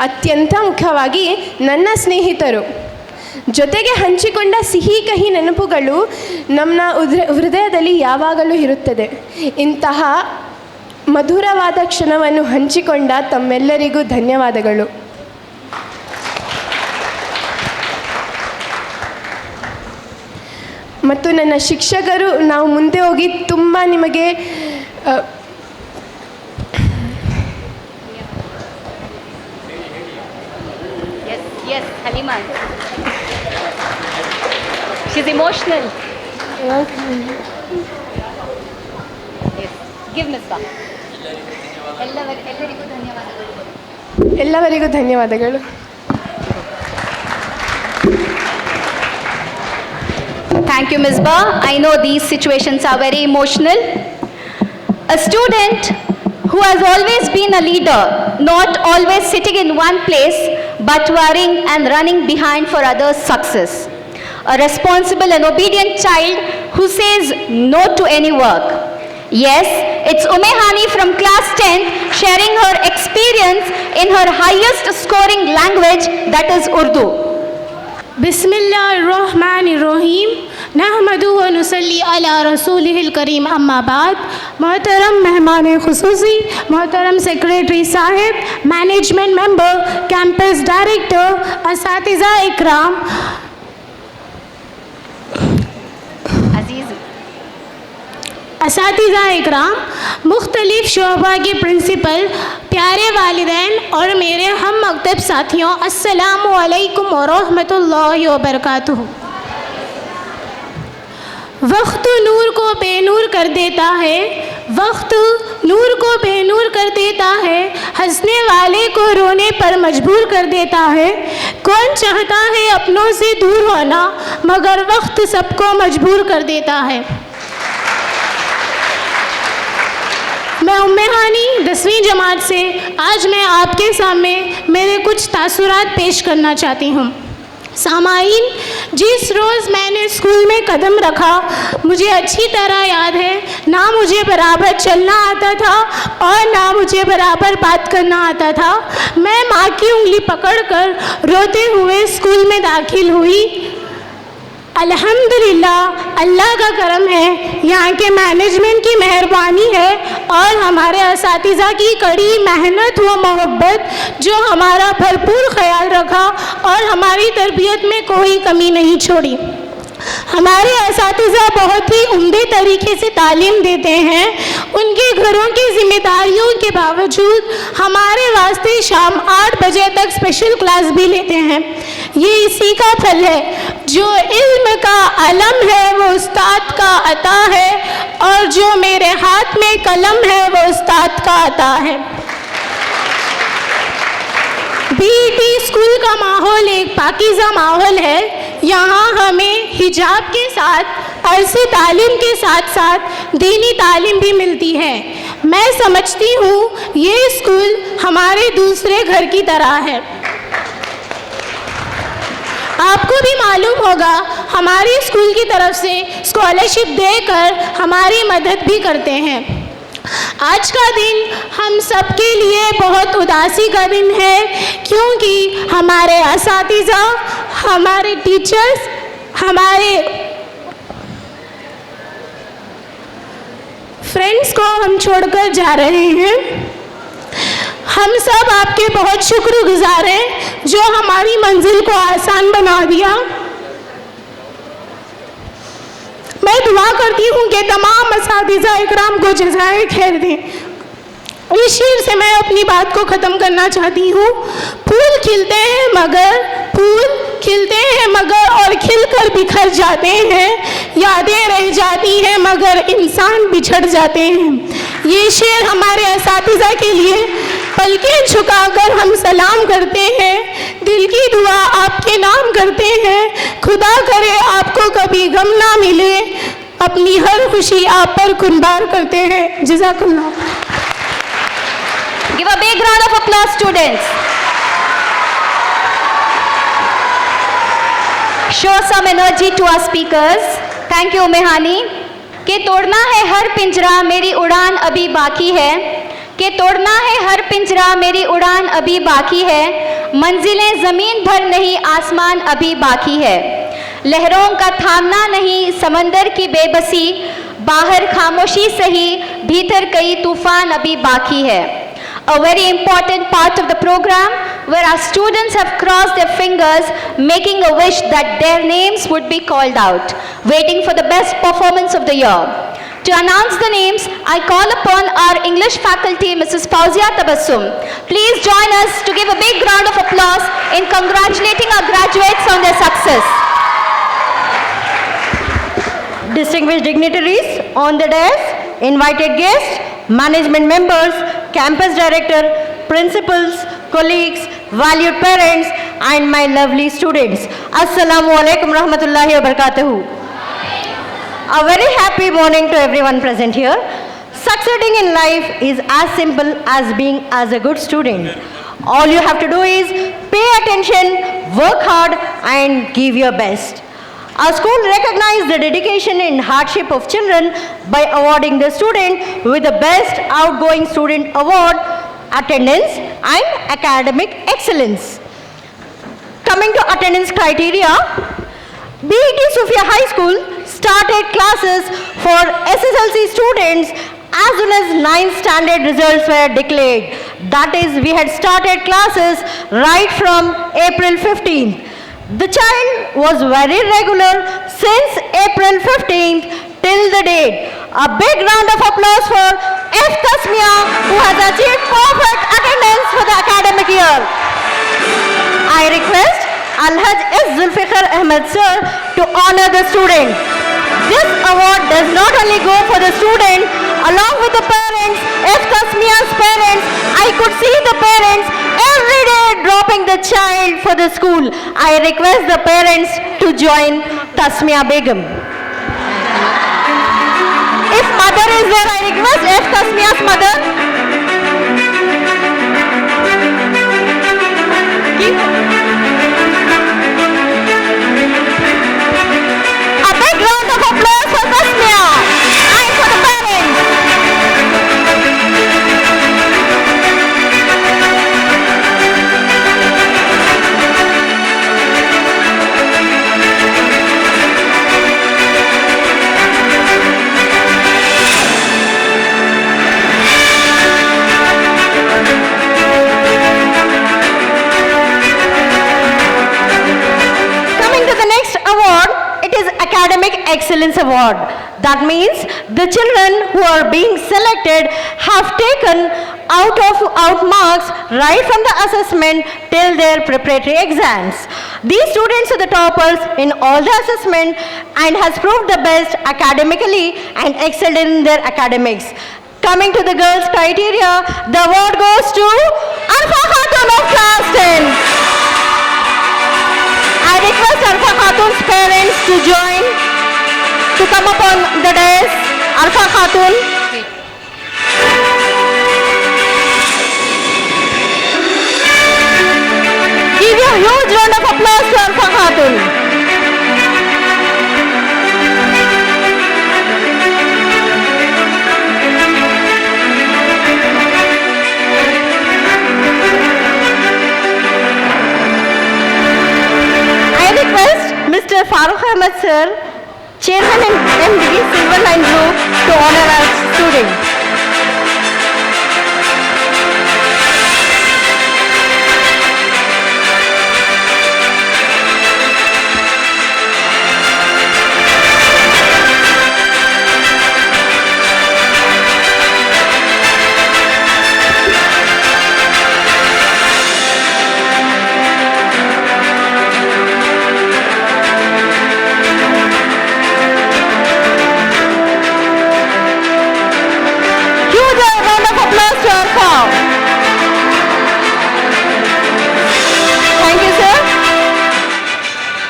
F: ಅತ್ಯಂತ ಮುಖ್ಯವಾಗಿ ನನ್ನ ಸ್ನೇಹಿತರು ಜೊತೆಗೆ ಹಂಚಿಕೊಂಡ ಸಿಹಿ ಕಹಿ ನೆನಪುಗಳು ನಮ್ಮ ಹೃದಯದಲ್ಲಿ ಯಾವಾಗಲೂ ಇರುತ್ತದೆ. ಇಂತಹ ಮಧುರವಾದ ಕ್ಷಣವನ್ನು ಹಂಚಿಕೊಂಡ ತಮ್ಮೆಲ್ಲರಿಗೂ ಧನ್ಯವಾದಗಳು. ಮತ್ತು ನನ್ನ ಶಿಕ್ಷಕರು, ನಾವು ಮುಂದೆ ಹೋಗಿ ತುಂಬ ನಿಮಗೆ
C: Yes, Halima. She's emotional. Yes. Give Misbah.
F: ಎಲ್ಲರಿಗೂ ಧನ್ಯವಾದಗಳು.
C: Thank you, Misbah. I know these situations are very emotional. A student who has always been a leader, not always sitting in one place, but worrying and running behind for others' success. A responsible and obedient child who says no to any work. Yes, it's Umehani from class 10 sharing her experience in her highest scoring language, that is Urdu.
G: बिस्मिल्लाहिर्रहमानिर्रहीम नहमदुहु व नुसल्ली अला रसूलिहिल करीम अम्मा बाद. मोहतरम मेहमान खुसूसी, मोहतरम secretary साहिब, मैनेजमेंट मेंबर, कैंपस डायरेक्टर, असातिज़ा इकराम, असातिज़ा इकराम, मुख्तलिफ शोबा के प्रिंसिपल, प्यारे वालिदैन और मेरे हम मकतब साथियों, अस्सलामु अलैकुम व रहमतुल्लाहि व बरकातुहू. वक्त नूर को बेनूर कर देता है, वक्त नूर को बेनूर कर देता है, हंसने वाले को रोने पर मजबूर कर देता है. कौन चाहता है अपनों से दूर होना, मगर वक्त सबको मजबूर कर देता है. मैं उम्मेहानी 10वीं जमात से आज मैं आपके सामने मेरे कुछ तासुरात पेश करना चाहती हूँ. सामाईन, जिस रोज़ मैंने स्कूल में कदम रखा मुझे अच्छी तरह याद है, ना मुझे बराबर चलना आता था और ना मुझे बराबर बात करना आता था. मैं माँ की उंगली पकड़कर रोते हुए स्कूल में दाखिल हुई. अल्हम्दुलिल्लाह, अल्लाह का करम है, यहाँ के मैनेजमेंट की मेहरबानी है और हमारे असातिज़ा की कड़ी मेहनत व मोहब्बत जो हमारा भरपूर ख्याल रखा और हमारी तरबियत में कोई कमी नहीं छोड़ी। हमारे असातिज़ा बहुत ही उम्दे तरीके से तालीम देते हैं। उनके घरों की जिम्मेदारियों के बावजूद हमारे वास्ते शाम 8 बजे तक स्पेशल क्लास भी लेते हैं। ये इसी का फल है। जो इल्म का अलम है वो उस्ताद का अता है और जो मेरे हाथ में कलम है वो उस्ताद का अता है। बीईटी स्कूल का माहौल एक पाकीज़ा माहौल है। यहाँ हमें हिजाब के साथ अर्सी तालीम के साथ साथ दीनी तालीम भी मिलती है। मैं समझती हूँ ये स्कूल हमारे दूसरे घर की तरह है। आपको भी मालूम होगा हमारे स्कूल की तरफ से स्कॉलरशिप देकर हमारी मदद भी करते हैं। आज का दिन हम सब के लिए बहुत उदासी का दिन है क्योंकि हमारे असातिज़ा, हमारे टीचर्स, हमारे फ्रेंड्स को हम छोड़कर जा रहे हैं। हम सब आपके बहुत शुक्रगुजार हैं जो हमारी मंजिल को आसान बना दिया। मैं दुआ करती हूँ कि तमाम असातिज़ा इकराम को जज़ाए खैर दें। इस शेर से मैं अपनी बात को ख़त्म करना चाहती हूँ। फूल खिलते हैं मगर और खिलकर बिखर जाते हैं। यादें रह जाती हैं मगर इंसान बिछड़ जाते हैं। ये शेर हमारे असातिज़ा के लिए पलकें झुकाकर हम सलाम करते हैं। दिल की दुआ आपके नाम करते हैं। खुदा करे आपको कभी गम ना मिले। अपनी हर खुशी आप पर कुर्बान करते हैं। जज़ाकल्लाह।
C: Give a big round of applause, students. Show some energy to our speakers. Thank you, Mehani. के तोड़ना है हर पिंजरा मेरी उड़ान अभी बाकी है। के तोड़ना है हर पिंजरा मेरी उड़ान अभी बाकी है। मंजिलें ज़मीन भर नहीं आसमान अभी बाकी है। लहरों का थामना नहीं समंदर की बेबसी। बाहर खामोशी सही भीतर कई तूफान अभी बाकी है। A very important part of the program where our students have crossed their fingers making a wish that their names would be called out, waiting for the best performance of the year. To announce the names, I call upon our English faculty, Mrs. Fauzia Tabassum. Please join us to give a big round of applause in congratulating our graduates on their success.
H: Distinguished dignitaries on the dais, invited guests, management members, campus director, principals, colleagues, valued parents and my lovely students. Assalamu alaikum rahmatullahi wa barakatuhu. A very happy morning to everyone present here. Succeeding in life is as simple as being as a good student. All you have to do is pay attention, work hard and give your best. Our school recognized the dedication and hardship of children by awarding the student with the Best Outgoing Student Award, Attendance and Academic Excellence. Coming to attendance criteria, BET Sufia High School started classes for SSLC students as soon as 9th standard results were declared. That is, we had started classes right from April 15th. The child was very regular since April 15th till the date. A big round of applause for F. Tasmia, who has achieved perfect attendance for the academic year. I request Alhaj S. Zulfikar Ahmed sir to honor the student. This award does not only go for the student, along with the parents, F. Tasmia's parents. I could see the parents every day dropping the child for the school. I request the parents to join Tasmia Begum. If mother is there, I request F. Tasmia's mother. A big round of applause for Tasmia and for the parents. Excellence Award. That means the children who are being selected have taken out marks right from the assessment till their preparatory exams. These students are the toppers in all the assessment and has proved the best academically and excelled in their academics. Coming to the girls' criteria, the award goes to Arfa Khatun of class 10. I request Arfa Khatun's parents to come up on the dais. Arfa Khatun. Give a huge round of applause to Arfa Khatun. I request Mr. Farooq Ahmed sir, Chairman and MD, Silver Line Group, to honor our student.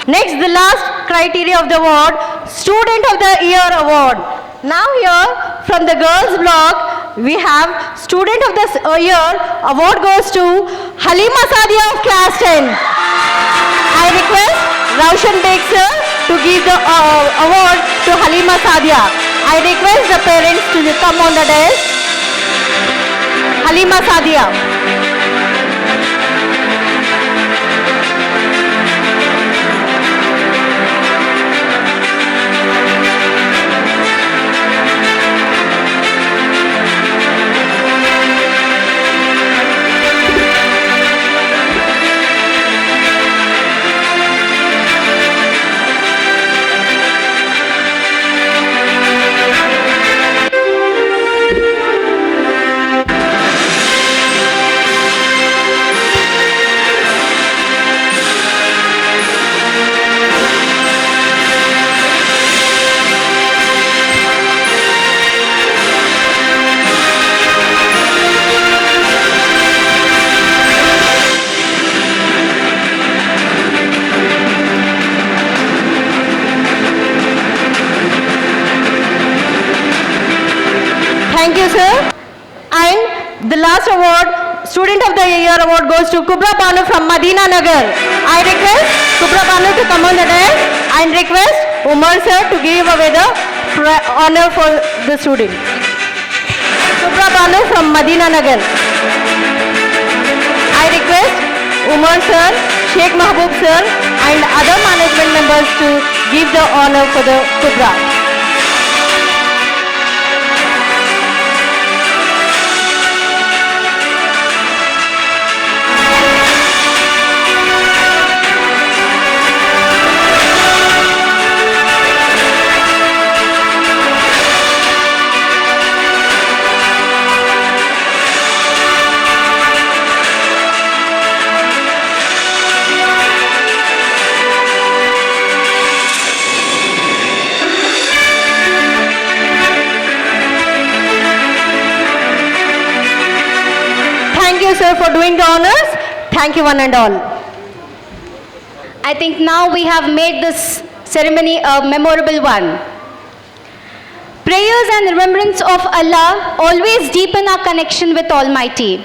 H: Next, the last criteria of the award, Student of the Year Award. Now here, from the girls block, we have Student of the Year Award goes to Halima Sadia of class 10. I request Raushan Beg sir to give the award to Halima Sadia. I request the parents to come on the dais. Halima Sadia. Thank you, sir. And the last award, Student of the Year Award goes to Kubra Banu from Madina Nagar. I request Kubra Banu to come on the dais and request Umar sir to give away the honor for the student. Kubra Banu from Madina Nagar. I request Umar sir, Sheikh Mahbub sir and other management members to give the honor for the Kubra. Thank you, sir, for doing the honors. Thank you, one and all.
C: I think now we have made this ceremony a memorable one. Prayers and remembrance of Allah always deepen our connection with Almighty.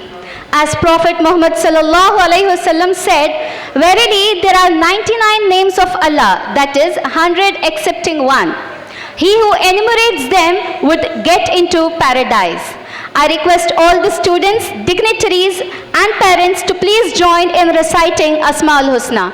C: As Prophet Muhammad sallallahu alaihi wasallam said, verily there are 99 names of Allah, that is 100 excepting one. He who enumerates them would get into paradise. I request all the students, dignitaries and parents to please join in reciting Asmaul Husna.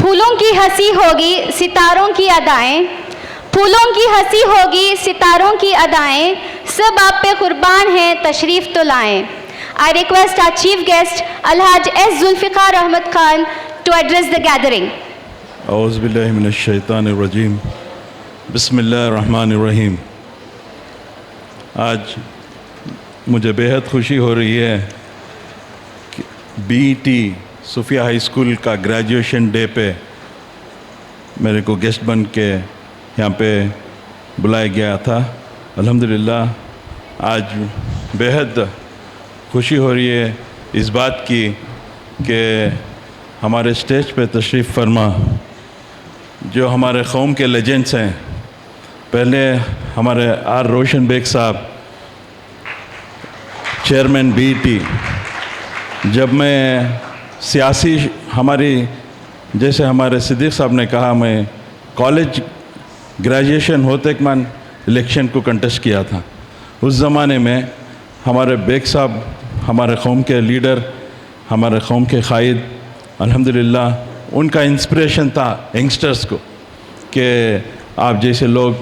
C: फूलों की हंसी होगी सितारों की अदाएं, फूलों की हंसी होगी सितारों की अदाएं, सब आप पे कुर्बान हैं तशरीफ तो लाएं. I request our chief guest Alhaj S. Zulfiqar Ahmad Khan to address the gathering.
I: औज़ु बिल्लाहि मिनश शैतानिर रजीम, बिस्मिल्लाहिर रहमानिर रहीम. आज मुझे बेहद खुशी हो रही है कि BET सूफिया हाई स्कूल का ग्रेजुएशन डे पे मेरे को गेस्ट बन के यहाँ पे बुलाया गया था. अल्हम्दुलिल्लाह आज बेहद खुशी हो रही है इस बात की कि हमारे स्टेज पे तशरीफ़ फरमा जो हमारे कौम के लेजेंड्स हैं. पहले हमारे आर रोशन बेग साहब चेयरमैन BET, जब मैं सियासी हमारी जैसे हमारे सिद्दीक़ साहब ने कहा, मैं कॉलेज ग्रेजुएशन होते के मन इलेक्शन को कंटेस्ट किया था. उस ज़माने में हमारे बेग साहब हमारे कौम के लीडर, हमारे कौम के कायद, अल्हम्दुलिल्लाह उनका इंस्पिरेशन था यंगस्टर्स को कि आप जैसे लोग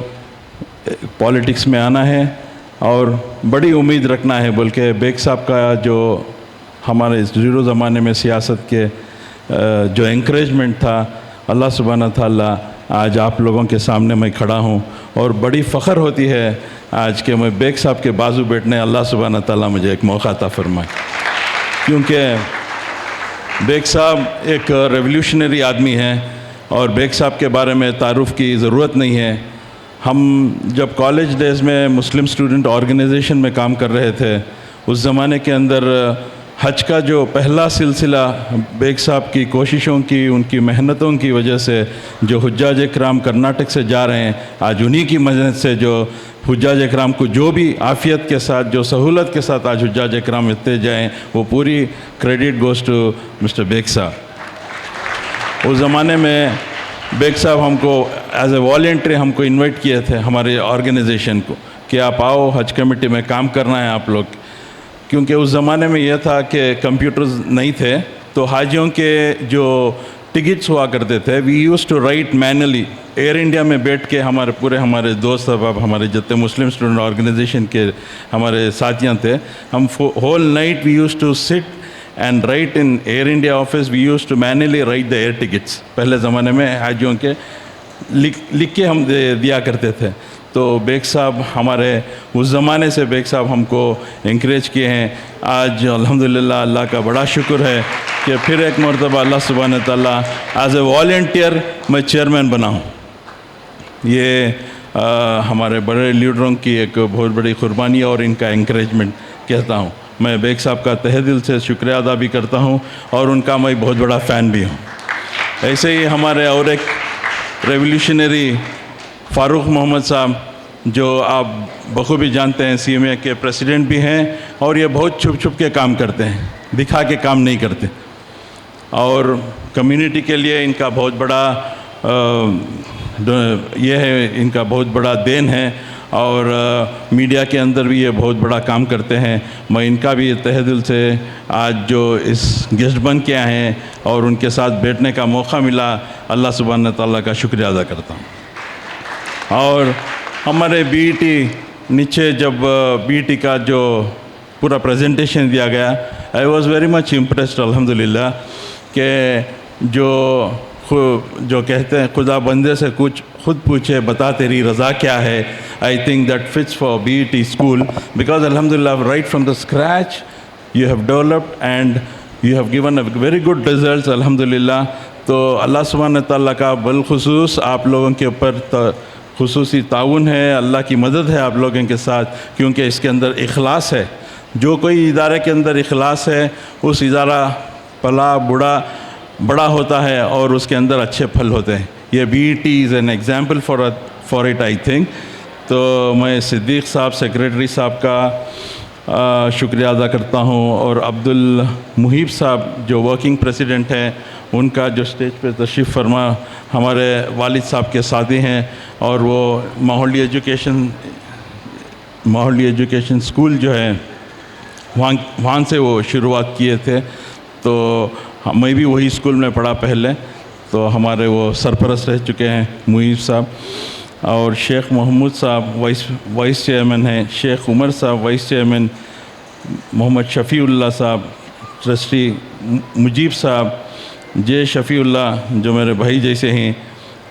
I: पॉलिटिक्स में आना है और बड़ी उम्मीद रखना है. बोल के बेग साहब का जो हमारे ज़ीरो ज़माने में सियासत के जो एनकरेजमेंट था, अल्लाह सुब्हानहू तआला आज आप लोगों के सामने मैं खड़ा हूँ और बड़ी फ़ख्र होती है आज के मैं बेग साहब के बाजू बैठने अल्लाह सुब्हानहू तआला मुझे एक मौका अता फरमाए. क्योंकि बेग साहब एक रेवोल्यूशनरी आदमी हैं और बेग साहब के बारे में तारुफ़ की ज़रूरत नहीं है. हम जब कॉलेज डेज़ में मुस्लिम स्टूडेंट ऑर्गेनाइजेशन में काम कर रहे थे, उस ज़माने के अंदर हज का जो पहला सिलसिला बेग साहब की कोशिशों की, उनकी मेहनतों की वजह से जो हुज्जाज इकराम कर्नाटक से जा रहे हैं, आज उन्हीं की मदद से जो हुज्जाज इकराम को जो भी आफ़ियत के साथ, जो सहूलत के साथ आज हुज्जाज इकराम इतने जाएँ, वो पूरी credit goes to mister Baig साहब. उस ज़माने में बेग साहब हमको एज ए वॉलंटियर हमको इनवाइट किए थे हमारे ऑर्गेनाइजेशन को कि आप आओ, हज कमेटी में काम करना है आप लोग. क्योंकि उस ज़माने में यह था कि कंप्यूटर्स नहीं थे, तो हाजियों के जो टिकट्स हुआ करते थे, we use to write manually. Air India में बैठ के हमारे दोस्त अब हमारे जितने मुस्लिम स्टूडेंट ऑर्गेनाइजेशन के हमारे साथियाँ थे, हम whole night we use to sit and write in Air India office. We used to manually write the air tickets. पहले ज़माने में हाजियों के लिख के हम दिया करते थे। तो बेग साहब हमारे उस ज़माने से बेग साहब हमको इंकरेज किए हैं। आज अल्हम्दुलिल्लाह अल्लाह का बड़ा शुक्र है कि फिर एक मरतबा अल्लाह सुब्हानहू तआला एज ए वॉलंटियर मैं चेयरमैन बना हूँ। ये हमारे बड़े लीडरों की एक बहुत बड़ी कुर्बानी और इनका इंकरेजमेंट कहता हूँ। मैं बेग साहब का तहे दिल से शुक्रिया अदा भी करता हूँ और उनका मैं बहुत बड़ा फ़ैन भी हूँ। ऐसे ही हमारे और एक रेवोल्यूशनरी फ़ारूक मोहम्मद साहब, जो आप बखूबी जानते हैं CMA के प्रेसिडेंट भी हैं, और ये बहुत छुप छुप के काम करते हैं, दिखा के काम नहीं करते, और कम्युनिटी के लिए इनका बहुत बड़ा ये है, इनका बहुत बड़ा देन है, और मीडिया के अंदर भी ये बहुत बड़ा काम करते हैं। मैं इनका भी तहे दिल से आज जो इस गेस्ट बन के आए हैं और उनके साथ बैठने का मौका मिला, अल्लाह सुब्हानहू तआला का शुक्रिया अदा करता हूँ। और हमारे BET नीचे जब BET का जो पूरा प्रेजेंटेशन दिया गया, I was very much impressed अल्हम्दुलिल्लाह, कि जो कहते हैं खुदा बंदे से कुछ खुद पूछे बता तेरी रज़ा क्या है। I think that fits for BET school, because अल्हम्दुलिल्लाह right from the scratch you have developed and you have given a very good results अल्हम्दुलिल्लाह। तो अल्लाह सुब्हानहू तआला का बिलखुसूस आप लोगों के ऊपर खुसूसी ताउन है, अल्लाह की मदद है आप लोगों के साथ, क्योंकि इसके अंदर इखलास है। जो कोई इदारे के अंदर इखलास है उस इदारा पला बड़ा होता है और उसके अंदर अच्छे फल होते हैं। ये BET is an example for it I think. तो मैं सिद्दीक़ साहब सेक्रेटरी साहब का शुक्रिया अदा करता हूँ, और अब्दुल मुहीब साहब जो वर्किंग प्रेसिडेंट हैं, उनका जो स्टेज पे तशरीफ़ फरमा हमारे वालिद साहब के साथी हैं, और वो माहौली एजुकेशन स्कूल जो है वहाँ से वो शुरुआत किए थे। तो मैं भी वही स्कूल में पढ़ा पहले, तो हमारे वो सरपरस्त रह चुके हैं मुहीब साहब, और शेख मोहम्मद साहब वाइस चेयरमैन हैं, शेख उमर साहब वाइस चेयरमैन, मोहम्मद शफ़ीउल्लाह साहब ट्रस्टी, मुजीब साहब, जे शफ़ीउल्लाह जो मेरे भाई जैसे हैं,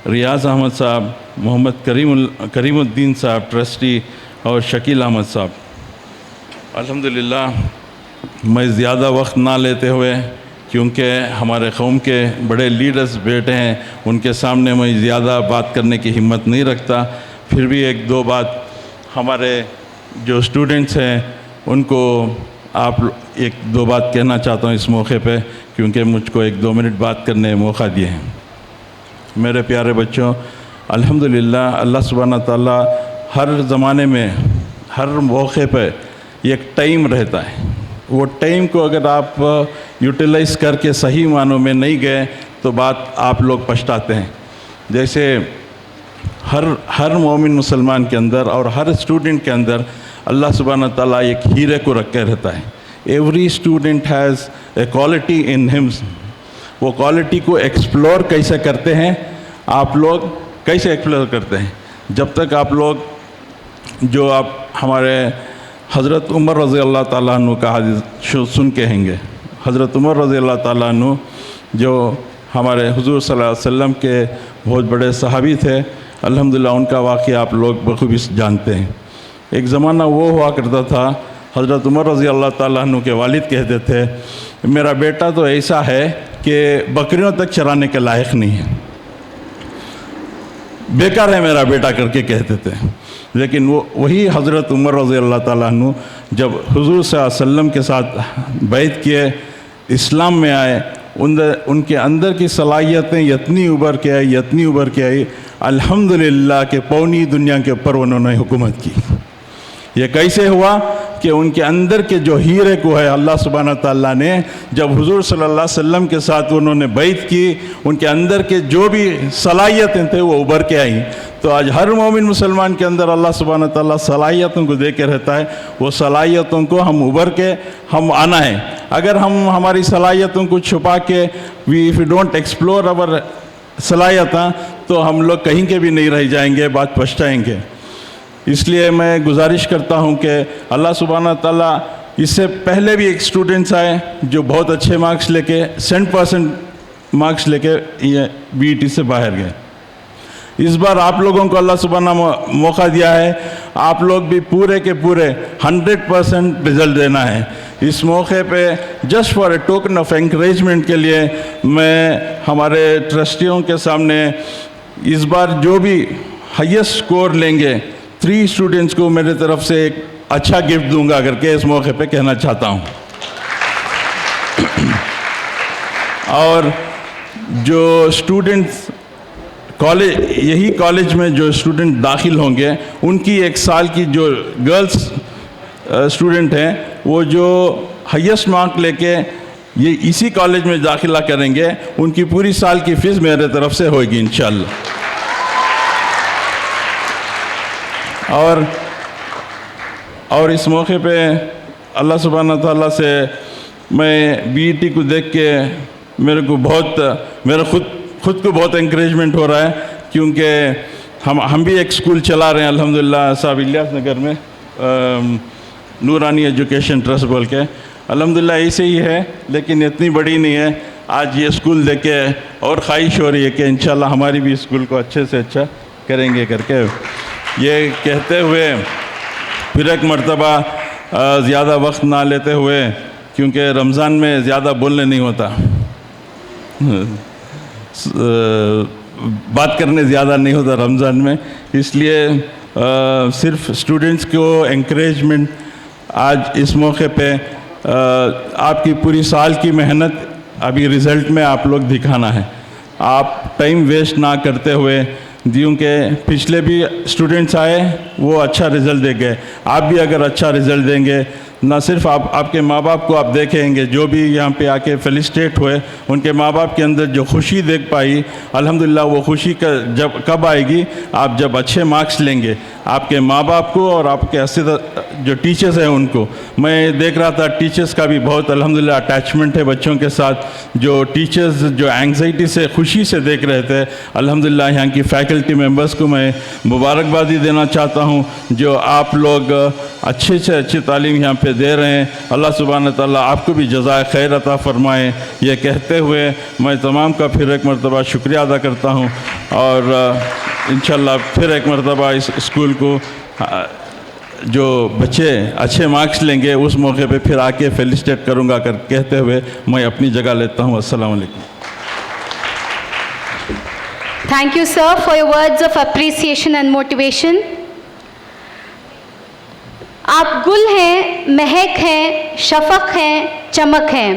I: रियाज़ अहमद साहब, मोहम्मद करीमुद्दीन साहब ट्रस्टी, और शकील अहमद साहब। अल्हम्दुलिल्लाह मैं ज़्यादा वक्त ना लेते हुए, क्योंकि हमारे कौम के बड़े लीडर्स बैठे हैं, उनके सामने मैं ज़्यादा बात करने की हिम्मत नहीं रखता, फिर भी एक दो बात हमारे जो स्टूडेंट्स हैं उनको एक दो बात कहना चाहता हूँ इस मौके पे, क्योंकि मुझको 1-2 मिनट बात करने मौका दिए हैं। मेरे प्यारे बच्चों, अल्हम्दुलिल्लाह अल्लाह सुब्हानहू तआला हर ज़माने में हर मौके पे एक टाइम रहता है। वो टाइम को अगर आप यूटिलाइज़ करके सही मानों में नहीं गए तो बात आप लोग पछताते हैं। जैसे हर मोमिन मुसलमान के अंदर और हर स्टूडेंट के अंदर अल्लाह सुब्हानहू तआला एक हीरे को रख के रहता है। Every student has a quality in him. वो क्वालिटी को एक्सप्लोर कैसे करते हैं आप लोग, कैसे एक्सप्लोर करते हैं? जब तक आप लोग जो आप हमारे हज़रत उमर रज़ी अल्लाह ताला अन्हु का हदीस सुन के हैंगे। हज़रत उमर रज़ी अल्लाह ताला अन्हु जो हमारे हुज़ूर सल्लल्लाहु अलैहि वसल्लम के बहुत बड़े सहाबी थे, अल्हम्दुलिल्लाह उनका वाक़या आप लोग बखूबी जानते हैं। एक ज़माना वो हुआ करता था, हज़रत उमर रज़ी अल्लाह ताला अन्हु के वालिद कहते थे, मेरा बेटा तो ऐसा है कि बकरियों तक चराने के लायक नहीं है, बेकार है मेरा बेटा करके कहते थे। लेकिन वही हज़रत उमर रज़ी अल्लाह ताला अन्हु जब हुज़ूर सल्लल्लाहु अलैहि वसल्लम के साथ बैत किए, इस्लाम में आए, उनके अंदर की सलाहियतें इतनी उभर के आई अल्हम्दुलिल्लाह के पौनी दुनिया के ऊपर उन्होंने हुकूमत की। ये कैसे हुआ कि उनके अंदर के जो हीरे को है अल्लाह सुब्हानहू तआला ने जब हुज़ूर सल्लल्लाहु अलैहि वसल्लम के साथ उन्होंने बैत की, उनके अंदर के जो भी सलाहियतें थे वो उभर के आई। तो आज हर मोमिन मुसलमान के अंदर अल्लाह सुब्हानहू तआला सलाहियतों को दे के रहता है। वो सलाहियतों को हम उभर के हम आना है। अगर हम हमारी सलाहियतों को छुपा के इफ़ यू डोंट एक्सप्लोर अवर सलाहियतें, तो हम लोग कहीं के भी नहीं रह जाएंगे, बात पछताएंगे। इसलिए मैं गुजारिश करता हूँ कि अल्लाह सुब्हानहू तआला इससे पहले भी एक स्टूडेंट्स आए जो बहुत अच्छे मार्क्स लेके 100% मार्क्स लेके ये बीईटी से बाहर गए। इस बार आप लोगों को अल्लाह सुब्हाना मौका दिया है, आप लोग भी पूरे के पूरे 100% रिजल्ट देना है। इस मौके पे just for A token of encouragement के लिए मैं हमारे ट्रस्टियों के सामने इस बार जो भी हाईएस्ट स्कोर लेंगे 3 स्टूडेंट्स को मेरे तरफ से एक अच्छा गिफ्ट दूंगा करके इस मौके पे कहना चाहता हूँ। और जो स्टूडेंट्स यही कॉलेज में जो स्टूडेंट दाखिल होंगे उनकी 1 साल की जो गर्ल्स स्टूडेंट हैं वो जो हाईएस्ट मार्क लेके ये इसी कॉलेज में दाखिला करेंगे उनकी पूरी साल की फ़ीस मेरे तरफ से होगी इंशाल्लाह। और इस मौके पे अल्लाह सुब्हाना ताला से मैं बीईटी को देख के मेरा खुद को बहुत एनकरेजमेंट हो रहा है, क्योंकि हम भी एक स्कूल चला रहे हैं अल्हम्दुलिल्लाह साहब इलियास नगर में नूरानी एजुकेशन ट्रस्ट बोल के। अल्हम्दुलिल्लाह ऐसे ही है लेकिन इतनी बड़ी नहीं है। आज ये स्कूल देख के और ख्वाहिश हो रही है कि इंशाल्लाह हमारी भी स्कूल को अच्छे से अच्छा करेंगे करके। ये कहते हुए फिर एक मर्तबा ज़्यादा वक्त ना लेते हुए, क्योंकि रमज़ान में ज़्यादा बोलने नहीं होता, बात करने ज़्यादा नहीं होता रमज़ान में, इसलिए सिर्फ स्टूडेंट्स को एनकरेजमेंट आज इस मौके पे आपकी पूरी साल की मेहनत अभी रिज़ल्ट में आप लोग दिखाना है। आप टाइम वेस्ट ना करते हुए, क्योंकि पिछले भी स्टूडेंट्स आए वो अच्छा रिज़ल्ट दे गए, आप भी अगर अच्छा रिज़ल्ट देंगे ना सिर्फ आपके माँ बाप को आप देखेंगे, जो भी यहाँ पे आके फेलिसिटेट हुए उनके माँ बाप के अंदर जो खुशी देख पाई, अल्हम्दुलिल्लाह वो खुशी का कब आएगी, आप जब अच्छे मार्क्स लेंगे आपके माँ बाप को और आपके जो टीचर्स हैं उनको। मैं देख रहा था टीचर्स का भी बहुत अल्हम्दुलिल्लाह अटैचमेंट है बच्चों के साथ, जो टीचर्स जो एंग्जाइटी से खुशी से देख रहे थे। अल्हम्दुलिल्लाह यहाँ की फैकल्टी मेंबर्स को मैं मुबारकबादी देना चाहता हूँ जो आप लोग अच्छे से अच्छी तालीम यहाँ पे दे रहे हैं। अल्लाह सुब्हान ताला आपको भी जज़ाए खैर अता फरमाए। ये कहते हुए मैं तमाम का फिर एक मरतबा शुक्रिया अदा करता हूँ और इंशाल्लाह फिर एक मरतबा इस स्कूल को जो बच्चे अच्छे मार्क्स लेंगे उस मौके पे फिर आके फेलिसिटेट करूँगा कहते हुए मैं अपनी जगह लेता हूँ। अस्सलाम वालेकुम।
C: Thank you, sir, for your words of appreciation and motivation. आप गुल हैं, महक हैं, शफक हैं, चमक हैं,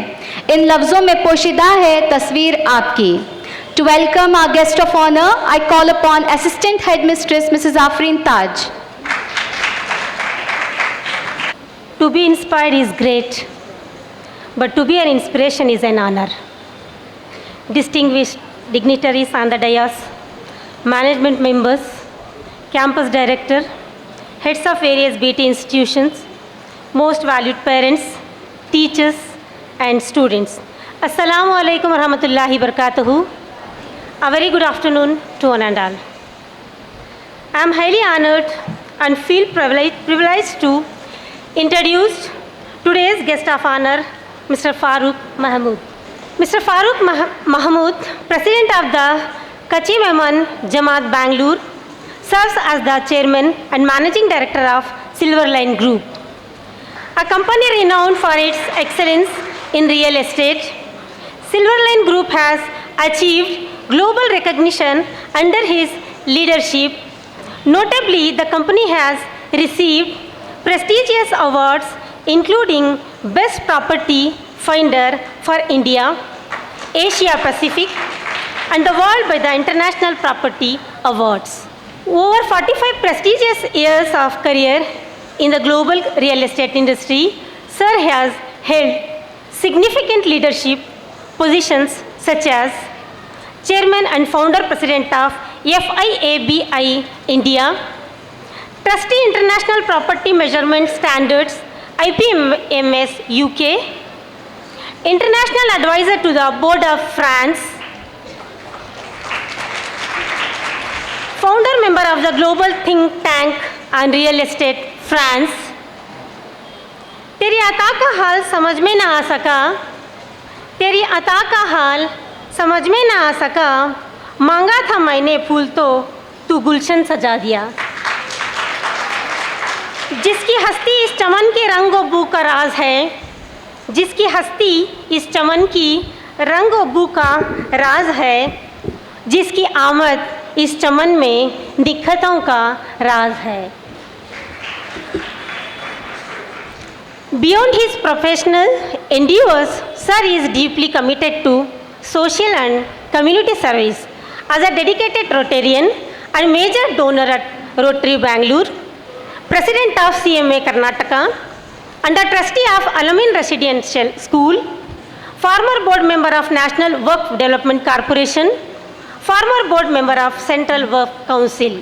C: इन लफ्ज़ों में पोशीदा है तस्वीर आपकी। To welcome our guest of honor, I call upon Assistant Headmistress Mrs. Afreen Taj.
J: To be inspired is great, but to be an inspiration is an honor. Distinguished dignitaries on the dais, management members, campus director, heads of various BT institutions, most valued parents, teachers and students. Assalamu alaikum wa rahmatullahi wa barakatuhu. A very good afternoon to one and all. I am highly honored and feel privileged to introduce today's guest of honor, Mr. Farooq Mahmood. Mr. Farooq Mahmood, President of the Kachi Mehman Jamaat Bangalore, serves as the Chairman and Managing Director of Silver Line Group, a company renowned for its excellence in real estate. Silver Line Group has achieved global recognition under his leadership. Notably, the company has received prestigious awards including Best Property Finder for India, Asia Pacific, and the world by the International Property Awards. Over 45 prestigious years of career in the global real estate industry, Sir has held significant leadership positions such as Chairman and Founder President of FIABI India, Trustee International Property Measurement Standards IPMS UK, International Advisor to the Board of France, Founder member of the Global Think Tank on Real Estate France, तेरी अता का हाल समझ में ना आ सका, तेरी अता का हाल समझ में ना आ सका, मांगा था मैंने फूल तो तू गुलशन सजा दिया। जिसकी हस्ती इस चमन के रंग और बू का राज है, जिसकी हस्ती इस चमन की रंग और बू का राज है, जिसकी आमद इस चमन में दिक्कतों का राज है। Beyond his professional endeavors, Sir is deeply committed to social and community service. As a dedicated Rotarian and major donor at Rotary Bangalore, President of CMA Karnataka, and a trustee of Alamin Residential School, former board member of National Work Development Corporation, former board member of Central Work Council.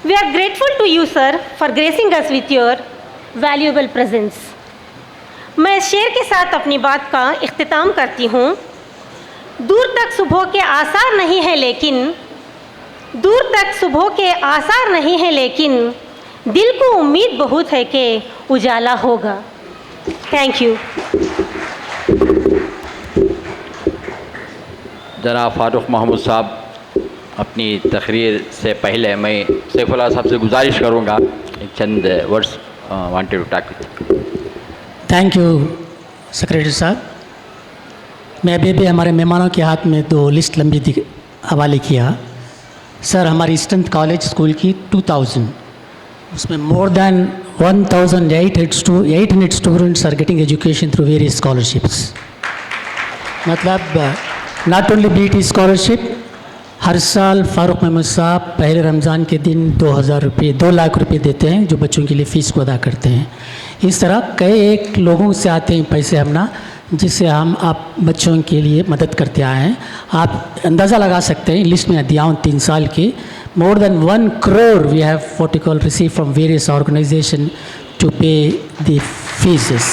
J: We are grateful to you, sir, for gracing us with your valuable presence. मैं शेर के साथ अपनी बात का इख्तिताम करती हूँ। दूर तक सुबह के आसार नहीं है लेकिन, दूर तक सुबह के आसार नहीं है लेकिन, दिल को उम्मीद बहुत है कि उजाला होगा। Thank you.
D: जनाब फ़ारूक महमूद साहब, अपनी तकरीर से पहले मैं सैफुल्लाह साहब से गुजारिश करूँगा एक चंद words wanted to talk with.
K: Thank you secretary साहब। मैं अभी हमारे मेहमानों के हाथ में 2 लिस्ट लंबी हवाले किया। सर, हमारी ईस्टर्न कॉलेज स्कूल की 2000, उसमें more than 1800 students are getting education through various scholarships. मतलब नॉट ओनली बीटी स्कॉलरशिप, हर साल फ़ारूक महमूद साहब पहले रमज़ान के दिन 2 लाख रुपए देते हैं जो बच्चों के लिए फ़ीस को अदा करते हैं। इस तरह कई एक लोगों से आते हैं पैसे हमना, जिससे हम आप बच्चों के लिए मदद करते आए हैं। आप अंदाज़ा लगा सकते हैं, लिस्ट में दिया हूँ 3 साल के, more than 1 crore we have what you call receive from various organisation to pay the fees.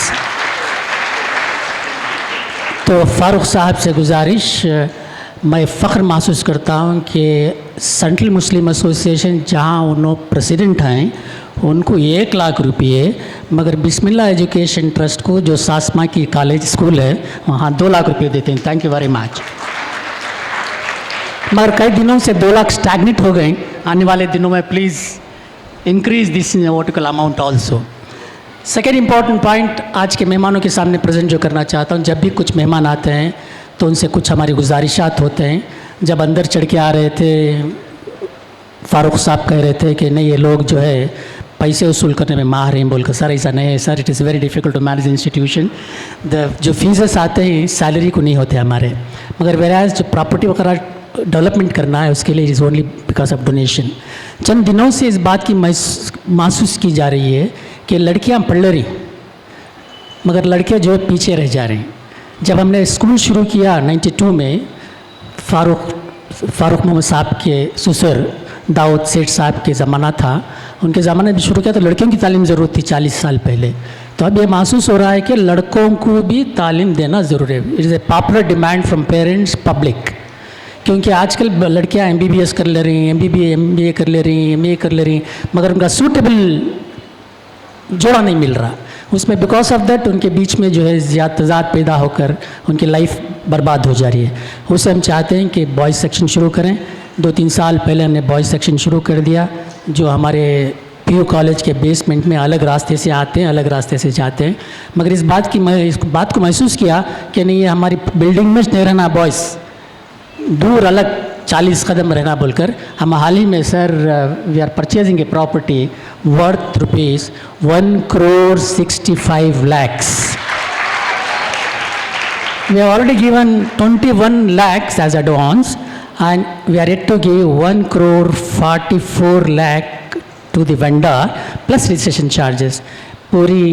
K: तो फ़ारूक साहब से गुजारिश, मैं फ़ख्र महसूस करता हूँ कि सेंट्रल मुस्लिम एसोसिएशन जहाँ उन्होंने प्रेसिडेंट हैं, उनको 1 लाख रुपये, मगर बिस्मिल्लाह एजुकेशन ट्रस्ट को जो सासमा की कॉलेज स्कूल है वहाँ 2 लाख रुपये देते हैं। Thank you very much. मगर कई दिनों से 2 लाख स्टैग्नेट हो गए। आने वाले दिनों में please increase this vertical amount also. Second important point आज के मेहमानों के सामने प्रेजेंट जो करना चाहता हूँ, जब भी कुछ मेहमान आते हैं तो उनसे कुछ हमारी गुजारिशात होते हैं। जब अंदर चढ़ के आ रहे थे, फ़ारूक साहब कह रहे थे कि नहीं ये लोग जो है पैसे वसूल करने में माहिर हैं, बोलकर सर ऐसा नहीं है sir, it is very difficult to manage institution. जो फीसेस आते हैं सैलरी को नहीं होते हमारे, मगर वेराज जो प्रॉपर्टी वगैरह डेवलपमेंट करना है उसके लिए is only because of donation. चंद दिनों से इस बात की महसूस की जा रही है कि लड़कियाँ पढ़ रही मगर लड़के जो है पीछे रह जा रहे हैं। जब हमने स्कूल शुरू किया 92 में, फ़ारूक महमूद साहब के ससुर दाऊद सेठ साहब के ज़माना था, उनके ज़माने में शुरू किया तो लड़कियों की तालीम ज़रूरत थी 40 साल पहले। तो अब ये महसूस हो रहा है कि लड़कों को भी तालीम देना ज़रूरी है। It is a popular demand from parents public, क्योंकि आजकल लड़कियां MBBS कर ले रही हैं, MBA कर ले रही हैं, MA कर ले रही हैं, मगर उनका सूटेबल जोड़ा नहीं मिल रहा उसमें। बिकॉज ऑफ दैट उनके बीच में जो है तज़ाद पैदा होकर उनकी लाइफ बर्बाद हो जा रही है। उसे हम चाहते हैं कि बॉयज़ सेक्शन शुरू करें। 2-3 साल पहले हमने बॉयज़ सेक्शन शुरू कर दिया, जो हमारे PU कॉलेज के बेसमेंट में अलग रास्ते से आते हैं, अलग रास्ते से जाते हैं। मगर इस बात को महसूस किया कि नहीं, ये हमारी बिल्डिंग में नहीं रहना, बॉयज़ दूर अलग 40 कदम रहना बोलकर हम हाल ही में sir we are purchasing a property worth rupees 1,65 lakhs. We have already given 21 lakhs as advance and we are yet to give 1,44 lakh to the vendor plus registration charges. पूरी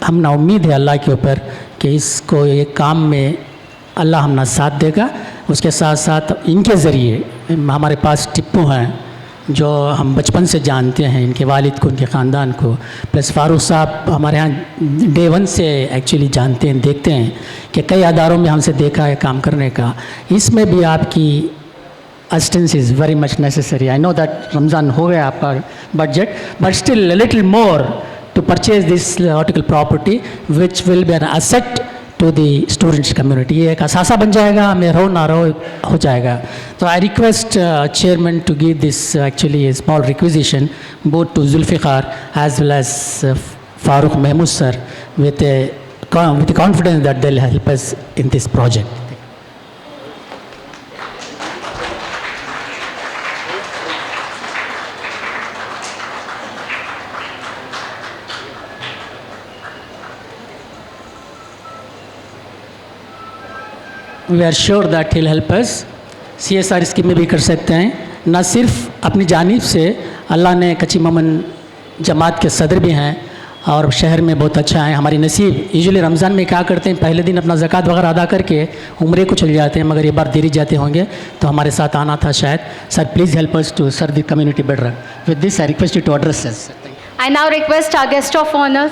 K: हमना उम्मीद है अल्लाह के ऊपर कि इसको ये काम में अल्लाह हमना साथ देगा। उसके साथ साथ इनके ज़रिए हमारे पास टिप्पू हैं जो हम बचपन से जानते हैं, इनके वालिद को, उनके ख़ानदान को, प्लस फ़ारूक साहब हमारे यहाँ डे 1 से एक्चुअली जानते हैं, देखते हैं कि कई अदारों में हमसे देखा है काम करने का। इसमें भी आपकी assistance is very much necessary. I know that Ramzan हो गया आपका budget, but still little more to purchase this horticultural property, which will be an asset to the students community. ये एक असासा बन जाएगा, हमें रहो ना रहो हो जाएगा. So I request chairman to give this actually a small requisition both to Zulfiqar as well as Farooq Mahmood sir with the confidence that they'll help us in this project. We are sure that he'll help us. CSR scheme में भी कर सकते हैं. न सिर्फ अपनी जानिब से अल्लाह ने कच्ची ममन जमात के सदर भी हैं और शहर में बहुत अच्छा है. हमारी नसीब यूजुअली रमज़ान में क्या करते हैं, पहले दिन अपना ज़कात वगैरह अदा करके उम्रे को चले जाते हैं, मगर ये बार देरी जाते होंगे तो हमारे साथ आना था शायद. Sir please help us to serve the community better. With this I request you to address us.
C: I now request our guest of honor,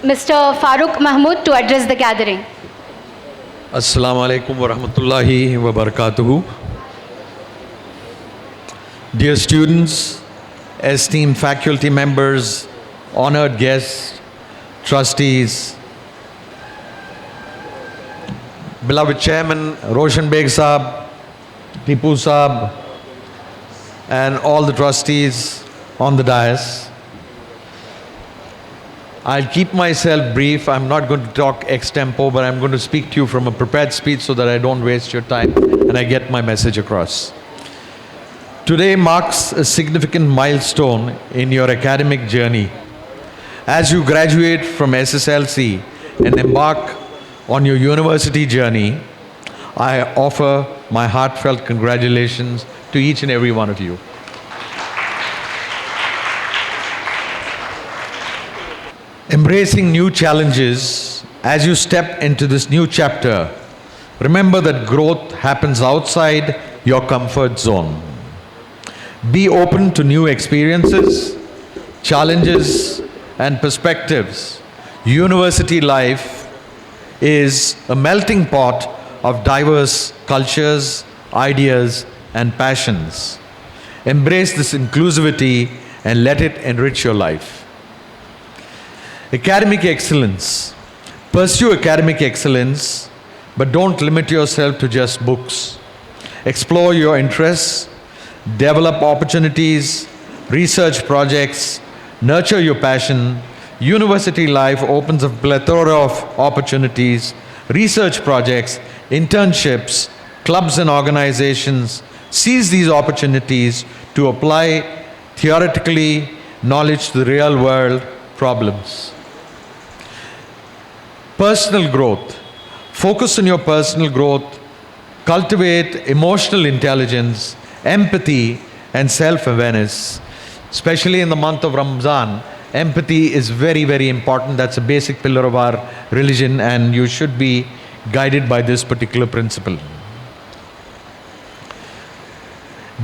C: Mr. Farooq Mahmood, to address the gathering.
L: Assalamu alaikum wa rahmatullahi wa barakatuhu. Dear students, esteemed faculty members, honored guests, trustees, beloved chairman Roshan Beg Saab, Tipu Saab, and all the trustees on the dais. I'll keep myself brief. I'm not going to talk extempo, but I'm going to speak to you from a prepared speech so that I don't waste your time and I get my message across. Today marks a significant milestone in your academic journey. As you graduate from SSLC and embark on your university journey, I offer my heartfelt congratulations to each and every one of you. Embracing new challenges as you step into this new chapter, remember that growth happens outside your comfort zone. Be open to new experiences, challenges, and perspectives. University life is a melting pot of diverse cultures, ideas, and passions. Embrace this inclusivity and let it enrich your life. Academic excellence. Pursue academic excellence, but don't limit yourself to just books. Explore your interests, develop opportunities, research projects, nurture your passion. University life opens a plethora of opportunities, research projects, internships, clubs and organizations. Seize these opportunities to apply theoretically knowledge to the real world problems. Personal growth. Focus on your personal growth. Cultivate emotional intelligence, empathy, and self-awareness. Especially in the month of Ramadan, empathy is very, very important. That's a basic pillar of our religion, and you should be guided by this particular principle.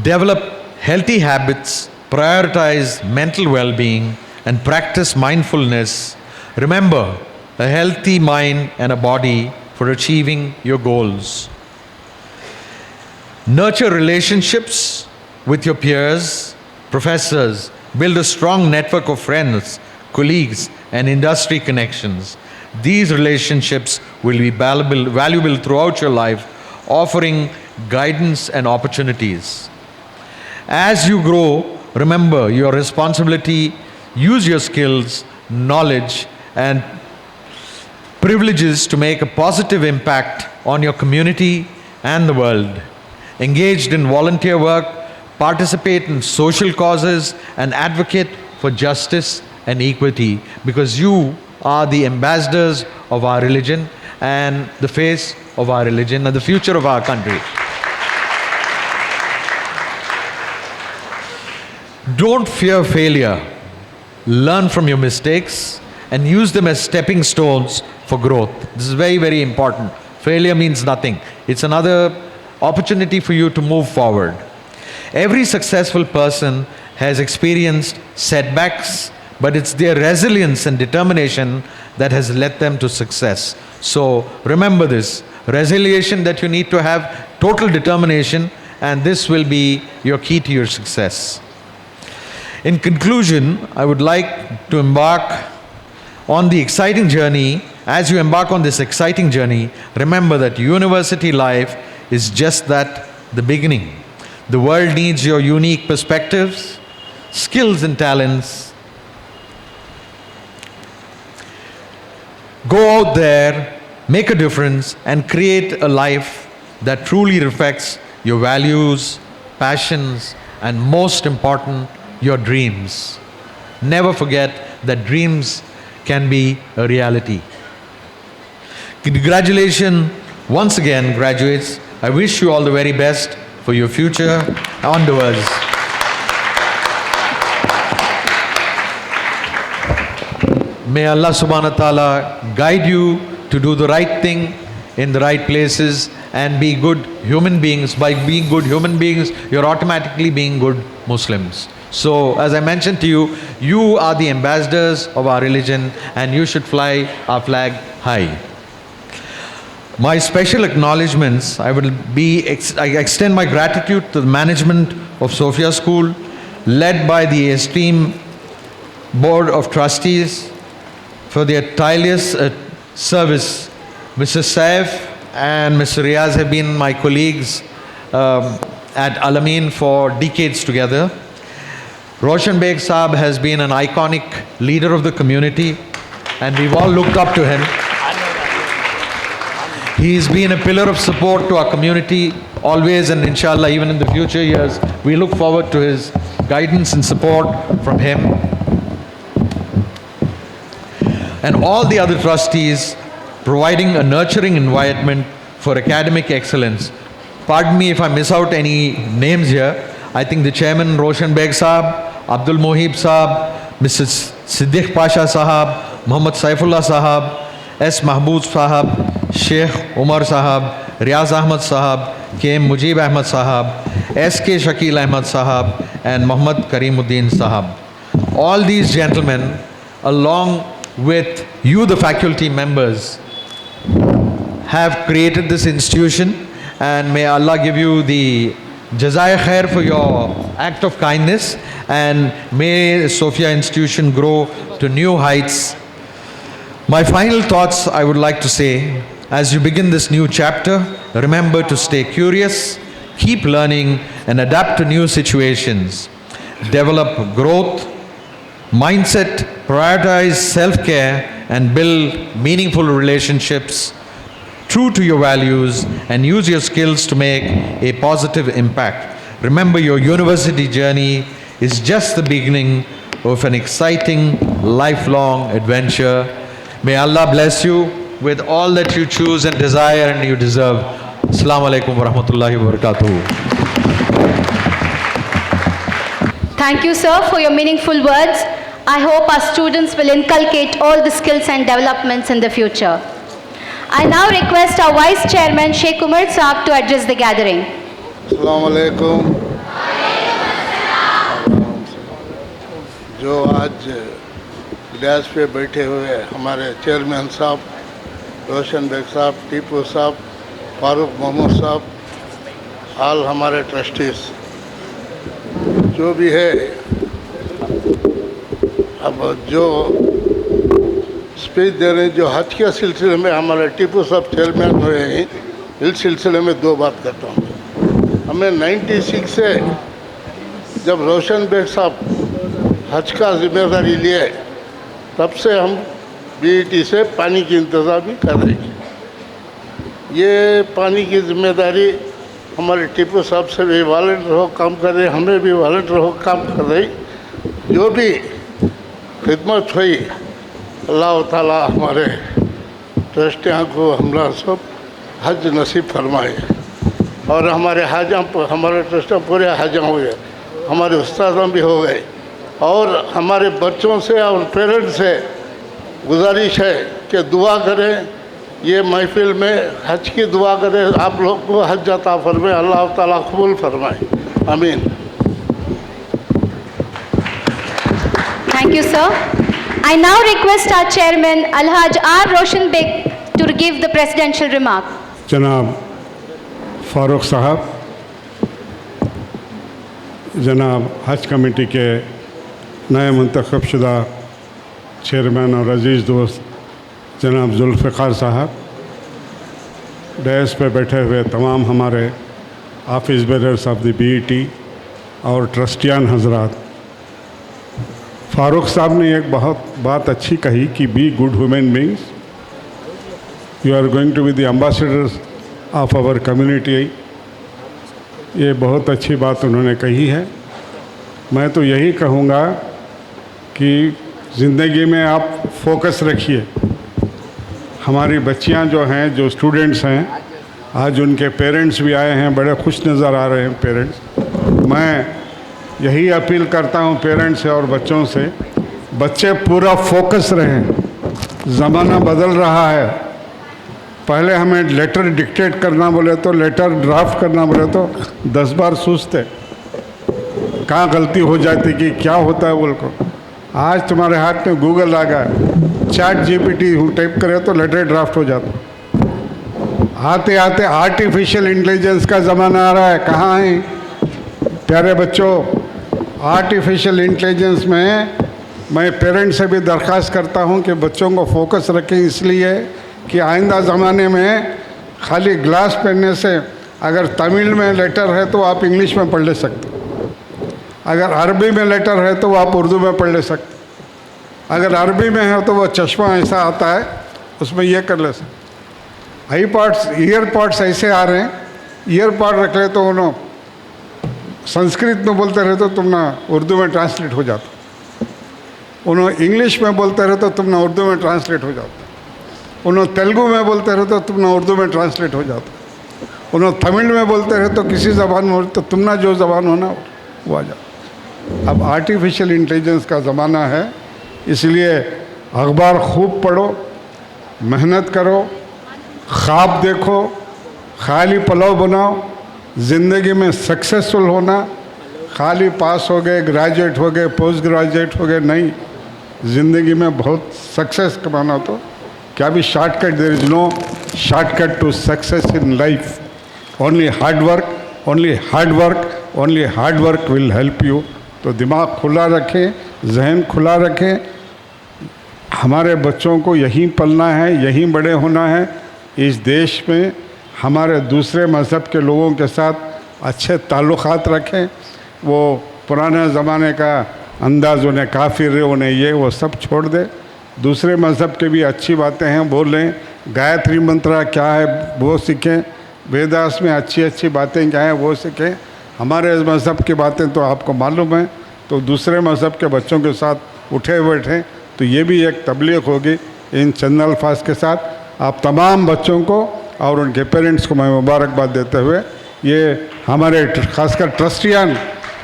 L: Develop healthy habits, prioritize mental well-being, and practice mindfulness. Remember, a healthy mind and a body for achieving your goals. Nurture relationships with your peers, professors. Build a strong network of friends, colleagues, and industry connections. These relationships will be valuable throughout your life, offering guidance and opportunities. As you grow, remember your responsibility. Use your skills, knowledge, and privileges to make a positive impact on your community and the world. Engaged in volunteer work, participate in social causes, and advocate for justice and equity, because you are the ambassadors of our religion and the face of our religion and the future of our country. Don't fear failure. Learn from your mistakes and use them as stepping stones for growth. This is very, very important. Failure means nothing. It's another opportunity for you to move forward. Every successful person has experienced setbacks, but it's their resilience and determination that has led them to success. So remember this, resilience that you need to have, total determination, and this will be your key to your success. In conclusion, I would like to embark on the exciting journey, as you embark on this exciting journey, remember that university life is just that, the beginning. The world needs your unique perspectives, skills and talents. Go out there, make a difference, and create a life that truly reflects your values, passions, and most important, your dreams. Never forget that dreams can be a reality. Congratulations once again, graduates. I wish you all the very best for your future endeavors. May Allah subhanahu wa ta'ala guide you to do the right thing in the right places and be good human beings. By being good human beings, you're automatically being good Muslims. So, as I mentioned to you, you are the ambassadors of our religion and you should fly our flag high. My special acknowledgements, I extend my gratitude to the management of Sophia School, led by the esteemed Board of Trustees, for their tireless service. Mr. Saif and Mr. Riaz have been my colleagues at Al-Amin for decades together. Roshan Beg Saab has been an iconic leader of the community and we've all looked up to him. He's been a pillar of support to our community always, and inshallah even in the future years we look forward to his guidance and support from him. And all the other trustees providing a nurturing environment for academic excellence. Pardon me if I miss out any names here. I think the chairman Roshan Beg Saab, Abdul Mohib Saab, Mr. Siddiq Pasha Sahab, Muhammad Saifullah Sahab, S. Mahmood Sahab, Sheikh Umar Sahab, Riaz Ahmad Sahab, KM Mujib Ahmad Sahab, S.K. Shakil Ahmad Sahab, and Muhammad Karimuddin Sahab. All these gentlemen, along with you, the faculty members, have created this institution, and may Allah give you the Jazai Khair for your act of kindness, and may Sophia Institution grow to new heights. My final thoughts I would like to say, as you begin this new chapter, remember to stay curious, keep learning, and adapt to new situations. Develop growth mindset, prioritize self-care, and build meaningful relationships true to your values, and use your skills to make a positive impact. Remember, your university journey is just the beginning of an exciting, lifelong adventure. May Allah bless you with all that you choose and desire and you deserve. Assalamu alaikum wa rahmatullahi wa barakatuh.
C: Thank you, sir, for your meaningful words. I hope our students will inculcate all the skills and developments in the future. I now request our Vice Chairman, Sheikh Umar Saab, to address the gathering.
M: Assalamu alaikum. जो आज dash पे बैठे हुए हमारे chairman साहब, रोशन bag साहब, टीपू साहब, फारूक मोहम्मद साहब, हाल हमारे ट्रस्टीज, जो भी है, अब जो स्पीच दे रहे हैं, जो हज के सिलसिले में हमारे टीपू साहब चेयरमैन हुए हैं, इस सिलसिले में दो बात करता हूँ। हमें 96 से जब रोशन बेग साहब हज का जिम्मेदारी लिए, तब से हम बीईटी से पानी की इंतज़ाम भी कर रहे हैं। ये पानी की जिम्मेदारी हमारे टीपू साहब से भी वॉलंटियर हो काम कर रहे, हमें भी वॉलंटियर हो काम कर रही। जो भी खिदमत हुई, अल्लाह ताला हमारे ट्रस्टियों को हमरा सब हज नसीब फरमाए, और हमारे हाजा, हमारे ट्रस्टियाँ पूरे हाजा हुए, हमारे उस्ताद भी हो गए, और हमारे बच्चों से और पेरेंट्स से गुजारिश है कि दुआ करें, ये महफिल में हज की दुआ करें, आप लोग को हज अता फरमाए, अल्लाह ताला कबूल फरमाए, आमीन।
C: Thank you, sir. I now request our chairman, Alhaj R. Roshan Beg, to give the presidential remark.
N: जनाब फारूक साहब, जनाब हज कमेटी के नए मुंतखब शुदा चेयरमैन और अजीज़ दोस्त जनाब जुल्फ़िकार साहब, डैस पे बैठे हुए तमाम हमारे office bearers of the BET और ट्रस्टियान हजरात, फ़ारूक साहब ने एक बहुत बात अच्छी कही कि be good human beings, you are going to be the ambassadors of our community. ये बहुत अच्छी बात उन्होंने कही है। मैं तो यही कहूँगा कि ज़िंदगी में आप फोकस रखिए। हमारी बच्चियां जो हैं, जो स्टूडेंट्स हैं, आज उनके पेरेंट्स भी आए हैं, बड़े खुश नज़र आ रहे हैं पेरेंट्स। मैं यही अपील करता हूं पेरेंट्स से और बच्चों से, बच्चे पूरा फोकस रहें। ज़माना बदल रहा है। पहले हमें लेटर डिक्टेट करना बोले तो, लेटर ड्राफ्ट करना बोले तो 10 बार सोचते, कहाँ गलती हो जाती कि क्या होता है बोल को। आज तुम्हारे हाथ में गूगल आ गया, चैट जीपीटी टाइप करे तो लेटर ड्राफ्ट हो जाता। आते आते आर्टिफिशियल इंटेलिजेंस का ज़माना आ रहा है। कहाँ है प्यारे बच्चों? आर्टिफिशियल इंटेलिजेंस में मैं पेरेंट्स से भी दरख्वास्त करता हूँ कि बच्चों को फोकस रखें, इसलिए कि आइंदा ज़माने में खाली ग्लास पहनने से, अगर तमिल में लेटर है तो आप इंग्लिश में पढ़ ले सकते, अगर अरबी में लेटर है तो आप उर्दू में पढ़ ले सकते, अगर अरबी में है तो वो चश्मा ऐसा आता है उसमें ये कर ले सकते। आईपॉड्स, ईयरपॉड्स ऐसे आ रहे हैं, ईयरपॉड रख ले तो उन्होंने संस्कृत में बोलते रहे तो तुम ना उर्दू में ट्रांसलेट हो जाता, उन्होंने इंग्लिश में बोलते रहे तो तुम ना उर्दू में ट्रांसलेट हो जाता, उन्होंने तेलुगु में बोलते रहे तो तुम ना उर्दू में ट्रांसलेट हो जाता, उन्होंने तमिल में बोलते रहे तो किसी ज़बान में तो तुम ना जो ज़बान होना वो आ जाता। अब आर्टिफिशियल इंटेलिजेंस का ज़माना है, इसलिए अखबार खूब पढ़ो, मेहनत करो, ख्वाब देखो, खाली पलाव बनाओ। ज़िंदगी में सक्सेसफुल होना खाली पास हो गए, ग्रेजुएट हो गए, पोस्ट ग्रेजुएट हो गए नहीं, ज़िंदगी में बहुत सक्सेस कमाना तो क्या भी shortcut, there is no shortcut to success in life. Only hard work, only hard work, only hard work will help you. तो दिमाग खुला रखें, जहन खुला रखें। हमारे बच्चों को यहीं पलना है, यहीं बड़े होना है। इस देश में हमारे दूसरे मज़हब के लोगों के साथ अच्छे ताल्लुक़ात रखें। वो पुराने ज़माने का अंदाज़, उन्हें काफिर, उन्हें ये वो सब छोड़ दे। दूसरे मज़हब के भी अच्छी बातें हैं बोलें, गायत्री मंत्र क्या है वो सीखें, वेदास में अच्छी अच्छी बातें क्या हैं वो सीखें। हमारे मज़हब की बातें तो आपको मालूम है, तो दूसरे मज़हब के बच्चों के साथ उठे बैठें, तो ये भी एक तबलीग होगी। इन चंद अल्फाज के साथ आप तमाम बच्चों को और उनके पेरेंट्स को मैं मुबारकबाद देते हुए, ये हमारे खासकर ट्रस्टियान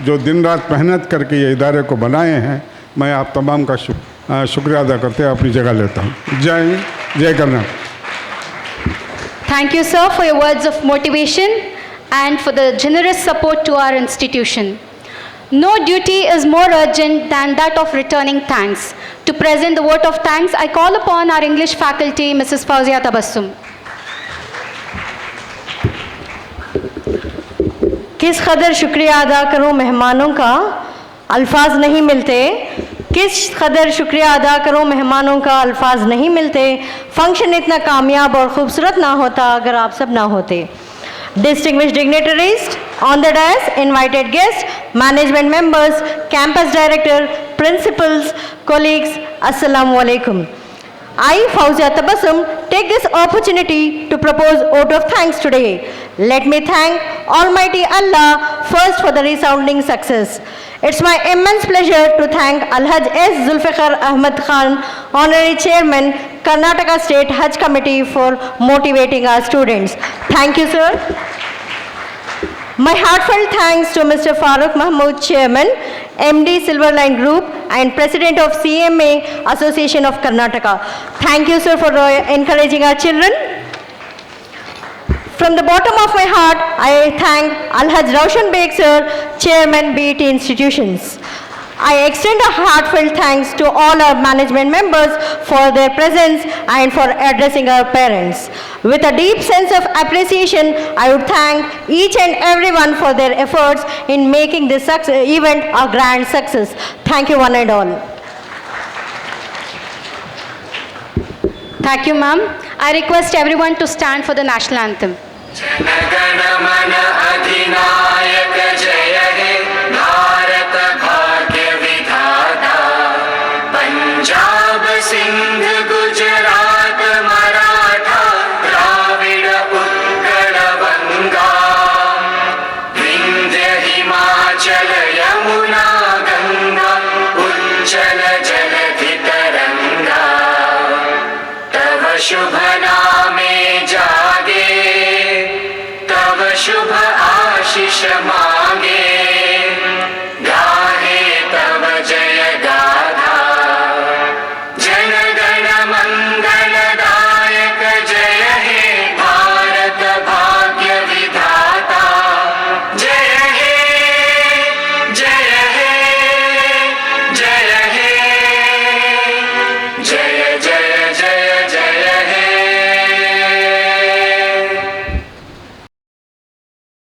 N: जो दिन रात मेहनत करके ये इदारे को बनाए हैं, मैं आप तमाम का शुक्रिया अदा करते हुए अपनी जगह लेता हूँ। जय हिंद, जय Karnataka.
C: Thank you, sir, for your words of motivation and for the generous support to our institution. No duty is more urgent than that of returning thanks. To present the vote of thanks, I call upon our English faculty, Mrs. Fauzia Tabassum.
H: किस कदर शुक्रिया अदा करूं मेहमानों का, अल्फाज नहीं मिलते। किस कदर शुक्रिया अदा करूं मेहमानों का, अल्फाज नहीं मिलते। फंक्शन इतना कामयाब और खूबसूरत ना होता अगर आप सब ना होते। Distinguished dignitaries on the dais, invited guests, management members, campus director, principals, colleagues, Assalamu alaikum. I, Fauzia Tabassum, take this opportunity to propose vote of thanks today. Let me thank Almighty Allah first for the resounding success. It's my immense pleasure to thank Al-Hajj S. Zulfikar Ahmad Khan, Honorary Chairman, Karnataka State Hajj Committee, for motivating our students. Thank you, sir. My heartfelt thanks to Mr. Farooq Mahmood, Chairman, MD Silverline Group and President of CMA Association of Karnataka. Thank you, sir, for encouraging our children. From the bottom of my heart, I thank Al-Hajj Roshan Beg, sir, Chairman, BET Institutions. I extend a heartfelt thanks to all our management members for their presence and for addressing our parents. With a deep sense of appreciation, I would thank each and everyone for their efforts in making this event a grand success. Thank you, one and all.
C: Thank you, ma'am. I request everyone to stand for the national anthem.
O: जनगण मन अधिनायक